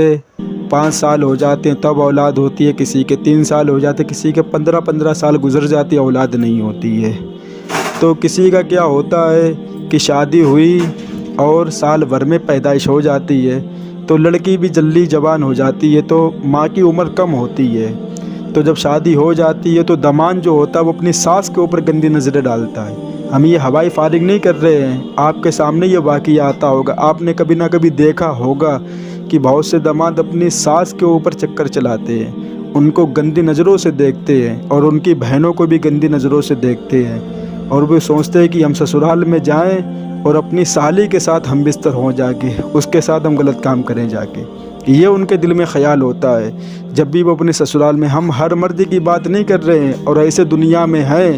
5 سال ہو جاتے ہیں تب اولاد ہوتی ہے، کسی کے 3 سال ہو جاتے ہیں، کسی کے 15 سال گزر جاتی ہے اولاد نہیں ہوتی ہے۔ تو کسی کا کیا ہوتا ہے کہ شادی ہوئی اور سال بھر میں پیدائش ہو جاتی ہے، تو لڑکی بھی جلدی جوان ہو جاتی ہے، تو ماں کی عمر کم ہوتی ہے، تو جب شادی ہو جاتی ہے تو داماد جو ہوتا ہے وہ اپنی ساس کے اوپر گندی نظریں ڈالتا ہے۔ ہم یہ ہوائی فارغ نہیں کر رہے ہیں، آپ کے سامنے یہ واقعہ آتا ہوگا، آپ نے کبھی نہ کبھی دیکھا ہوگا کہ بہت سے داماد اپنی ساس کے اوپر چکر چلاتے ہیں، ان کو گندی نظروں سے دیکھتے ہیں، اور ان کی بہنوں کو بھی گندی نظروں سے دیکھتے ہیں، اور وہ سوچتے ہیں کہ ہم سسرال میں جائیں اور اپنی سالی کے ساتھ ہم بستر ہوں جا کے، اس کے ساتھ ہم غلط کام کریں جا کے، یہ ان کے دل میں خیال ہوتا ہے جب بھی وہ اپنے سسرال میں۔ ہم ہر مرد کی بات نہیں کر رہے ہیں، اور ایسے دنیا میں ہیں،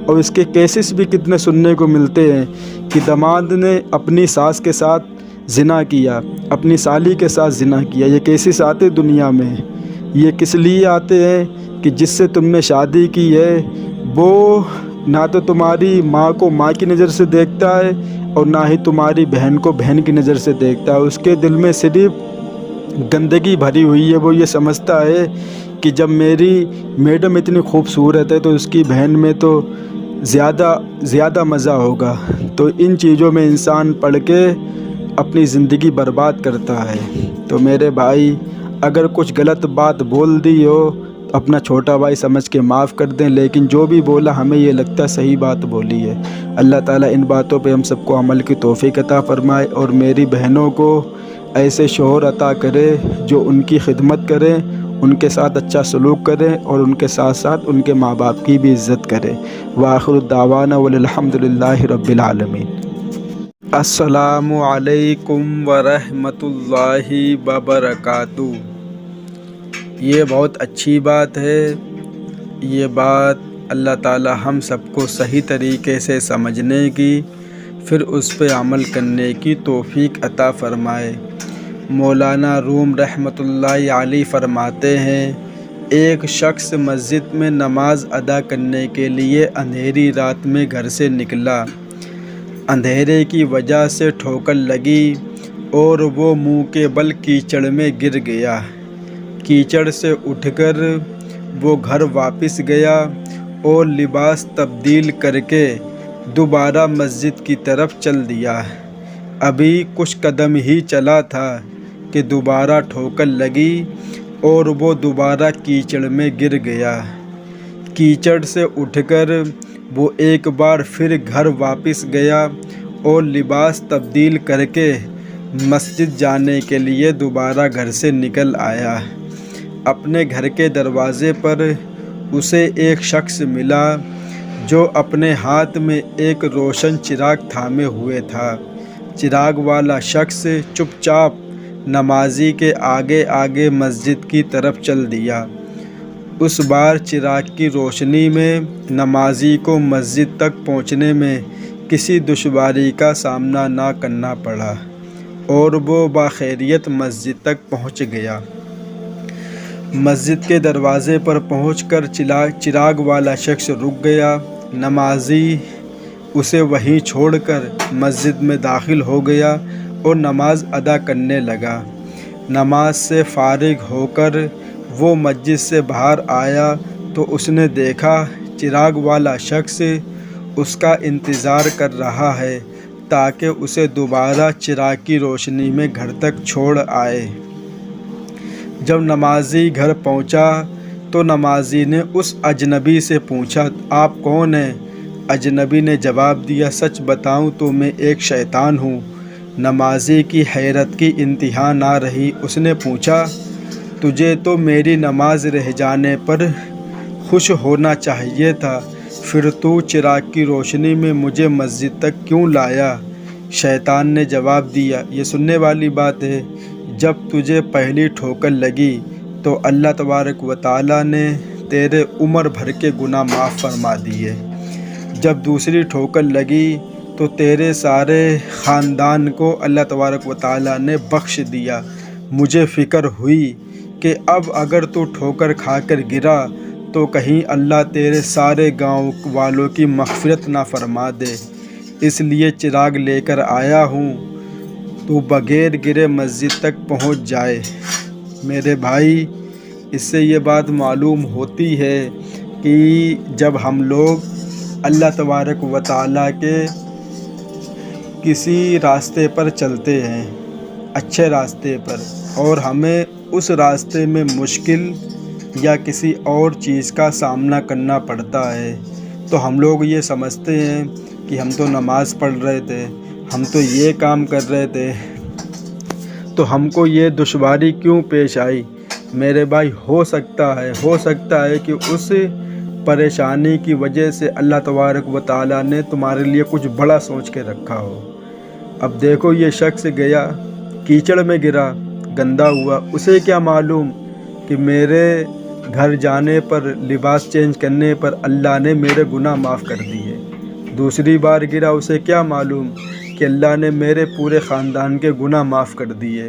اور اس کے کیسز بھی کتنے سننے کو ملتے ہیں کہ داماد نے اپنی ساس کے ساتھ زنا کیا، اپنی سالی کے ساتھ زنا کیا۔ یہ کیسز آتے دنیا میں، یہ کس لیے آتے ہیں کہ جس سے تم نے شادی کی ہے وہ نہ تو تمہاری ماں کو ماں کی نظر سے دیکھتا ہے، اور نہ ہی تمہاری بہن کو بہن کی نظر سے دیکھتا ہے۔ اس کے دل میں صرف گندگی بھری ہوئی ہے، وہ یہ سمجھتا ہے کہ جب میری میڈم اتنی خوبصورت ہے تو اس کی بہن میں تو زیادہ مزہ ہوگا۔ تو ان چیزوں میں انسان پڑھ کے اپنی زندگی برباد کرتا ہے۔ تو میرے بھائی، اگر کچھ غلط بات بول دی ہو تو اپنا چھوٹا بھائی سمجھ کے معاف کر دیں، لیکن جو بھی بولا ہمیں یہ لگتا ہے صحیح بات بولی ہے۔ اللہ تعالیٰ ان باتوں پہ ہم سب کو عمل کی توفیق عطا فرمائے، اور میری بہنوں کو ایسے شوہر عطا کرے جو ان کی خدمت کریں، ان کے ساتھ اچھا سلوک کریں، اور ان کے ساتھ ساتھ ان کے ماں باپ کی بھی عزت کریں۔ وآخر الدعوانا والحمد للہ رب العالمین۔ السلام علیکم ورحمۃ اللہ وبرکاتہ۔ یہ بہت اچھی بات ہے۔ یہ بات اللہ تعالیٰ ہم سب کو صحیح طریقے سے سمجھنے کی، پھر اس پہ عمل کرنے کی توفیق عطا فرمائے۔ مولانا روم رحمۃ اللہ علیہ فرماتے ہیں، ایک شخص مسجد میں نماز ادا کرنے کے لیے اندھیری رات میں گھر سے نکلا۔ اندھیرے کی وجہ سے ٹھوکر لگی اور وہ منہ کے بل کیچڑ میں گر گیا۔ کیچڑ سے اٹھ کر وہ گھر واپس گیا اور لباس تبدیل کر کے دوبارہ مسجد کی طرف چل دیا۔ ابھی کچھ قدم ہی چلا تھا کہ دوبارہ ٹھوکر لگی اور وہ دوبارہ کیچڑ میں گر گیا۔ کیچڑ سے اٹھ کر وہ ایک بار پھر گھر واپس گیا اور لباس تبدیل کر کے مسجد جانے کے لیے دوبارہ گھر سے نکل آیا۔ اپنے گھر کے دروازے پر اسے ایک شخص ملا جو اپنے ہاتھ میں ایک روشن چراغ تھامے ہوئے تھا۔ چراغ والا شخص چپ چاپ نمازی کے آگے آگے مسجد کی طرف چل دیا۔ اس بار چراغ کی روشنی میں نمازی کو مسجد تک پہنچنے میں کسی دشواری کا سامنا نہ کرنا پڑا اور وہ بخیریت مسجد تک پہنچ گیا۔ مسجد کے دروازے پر پہنچ کر چراغ والا شخص رک گیا۔ نمازی اسے وہیں چھوڑ کر مسجد میں داخل ہو گیا اور نماز ادا کرنے لگا۔ نماز سے فارغ ہو کر وہ مسجد سے باہر آیا تو اس نے دیکھا چراغ والا شخص اس کا انتظار کر رہا ہے تاکہ اسے دوبارہ چراغ کی روشنی میں گھر تک چھوڑ آئے۔ جب نمازی گھر پہنچا تو نمازی نے اس اجنبی سے پوچھا، آپ کون ہیں؟ اجنبی نے جواب دیا، سچ بتاؤں تو میں ایک شیطان ہوں۔ نمازی کی حیرت کی انتہا نہ رہی۔ اس نے پوچھا، تجھے تو میری نماز رہ جانے پر خوش ہونا چاہیے تھا، پھر تو چراغ کی روشنی میں مجھے مسجد تک کیوں لایا؟ شیطان نے جواب دیا، یہ سننے والی بات ہے، جب تجھے پہلی ٹھوکر لگی تو اللہ تبارک و تعالیٰ نے تیرے عمر بھر کے گناہ معاف فرما دیے۔ جب دوسری ٹھوکر لگی تو تیرے سارے خاندان کو اللہ تبارک و تعالیٰ نے بخش دیا۔ مجھے فکر ہوئی کہ اب اگر تو ٹھوکر کھا کر گرا تو کہیں اللہ تیرے سارے گاؤں والوں کی مغفرت نہ فرما دے، اس لیے چراغ لے کر آیا ہوں، تو بغیر گرے مسجد تک پہنچ جائے۔ میرے بھائی، اس سے یہ بات معلوم ہوتی ہے کہ جب ہم لوگ اللہ تبارک و تعالیٰ کے کسی راستے پر چلتے ہیں، اچھے راستے پر، اور ہمیں اس راستے میں مشکل یا کسی اور چیز کا سامنا کرنا پڑتا ہے تو ہم لوگ یہ سمجھتے ہیں کہ ہم تو نماز پڑھ رہے تھے، ہم تو یہ کام کر رہے تھے، تو ہم کو یہ دشواری کیوں پیش آئی؟ میرے بھائی، ہو سکتا ہے کہ اس پریشانی کی وجہ سے اللہ تبارک و تعالیٰ نے تمہارے لیے کچھ بڑا سوچ کے رکھا ہو۔ اب دیکھو، یہ شخص گیا، کیچڑ میں گرا، گندا ہوا، اسے کیا معلوم کہ میرے گھر جانے پر، لباس چینج کرنے پر اللہ نے میرے گناہ معاف کر دیے۔ دوسری بار گرا، اسے کیا معلوم کہ اللہ نے میرے پورے خاندان کے گناہ معاف کر دیے۔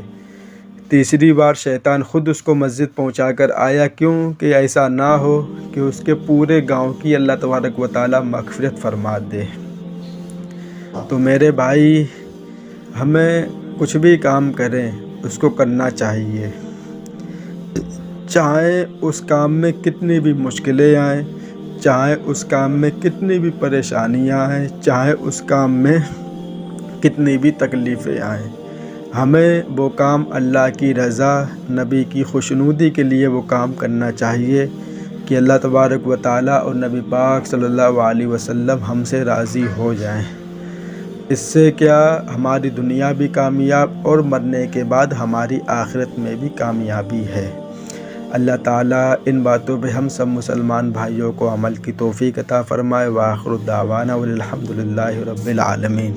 تیسری بار شیطان خود اس کو مسجد پہنچا کر آیا، کیوں کہ ایسا نہ ہو کہ اس کے پورے گاؤں کی اللہ تبارک و تعالیٰ مغفرت فرما دے۔ تو میرے بھائی، ہمیں کچھ بھی کام کریں اس کو کرنا چاہیے، چاہے اس کام میں کتنی بھی مشکلیں آئیں، چاہے اس کام میں کتنی بھی پریشانیاں ہیں، چاہے اس کام میں کتنی بھی تکلیفیں آئیں، ہمیں وہ کام اللہ کی رضا، نبی کی خوشنودی کے لیے وہ کام کرنا چاہیے کہ اللہ تبارک و تعالیٰ اور نبی پاک صلی اللہ علیہ وسلم ہم سے راضی ہو جائیں۔ اس سے کیا ہماری دنیا بھی کامیاب اور مرنے کے بعد ہماری آخرت میں بھی کامیابی ہے۔ اللہ تعالیٰ ان باتوں پہ ہم سب مسلمان بھائیوں کو عمل کی توفیق عطا فرمائے۔ وآخر دعوانا والحمد للہ رب العالمین۔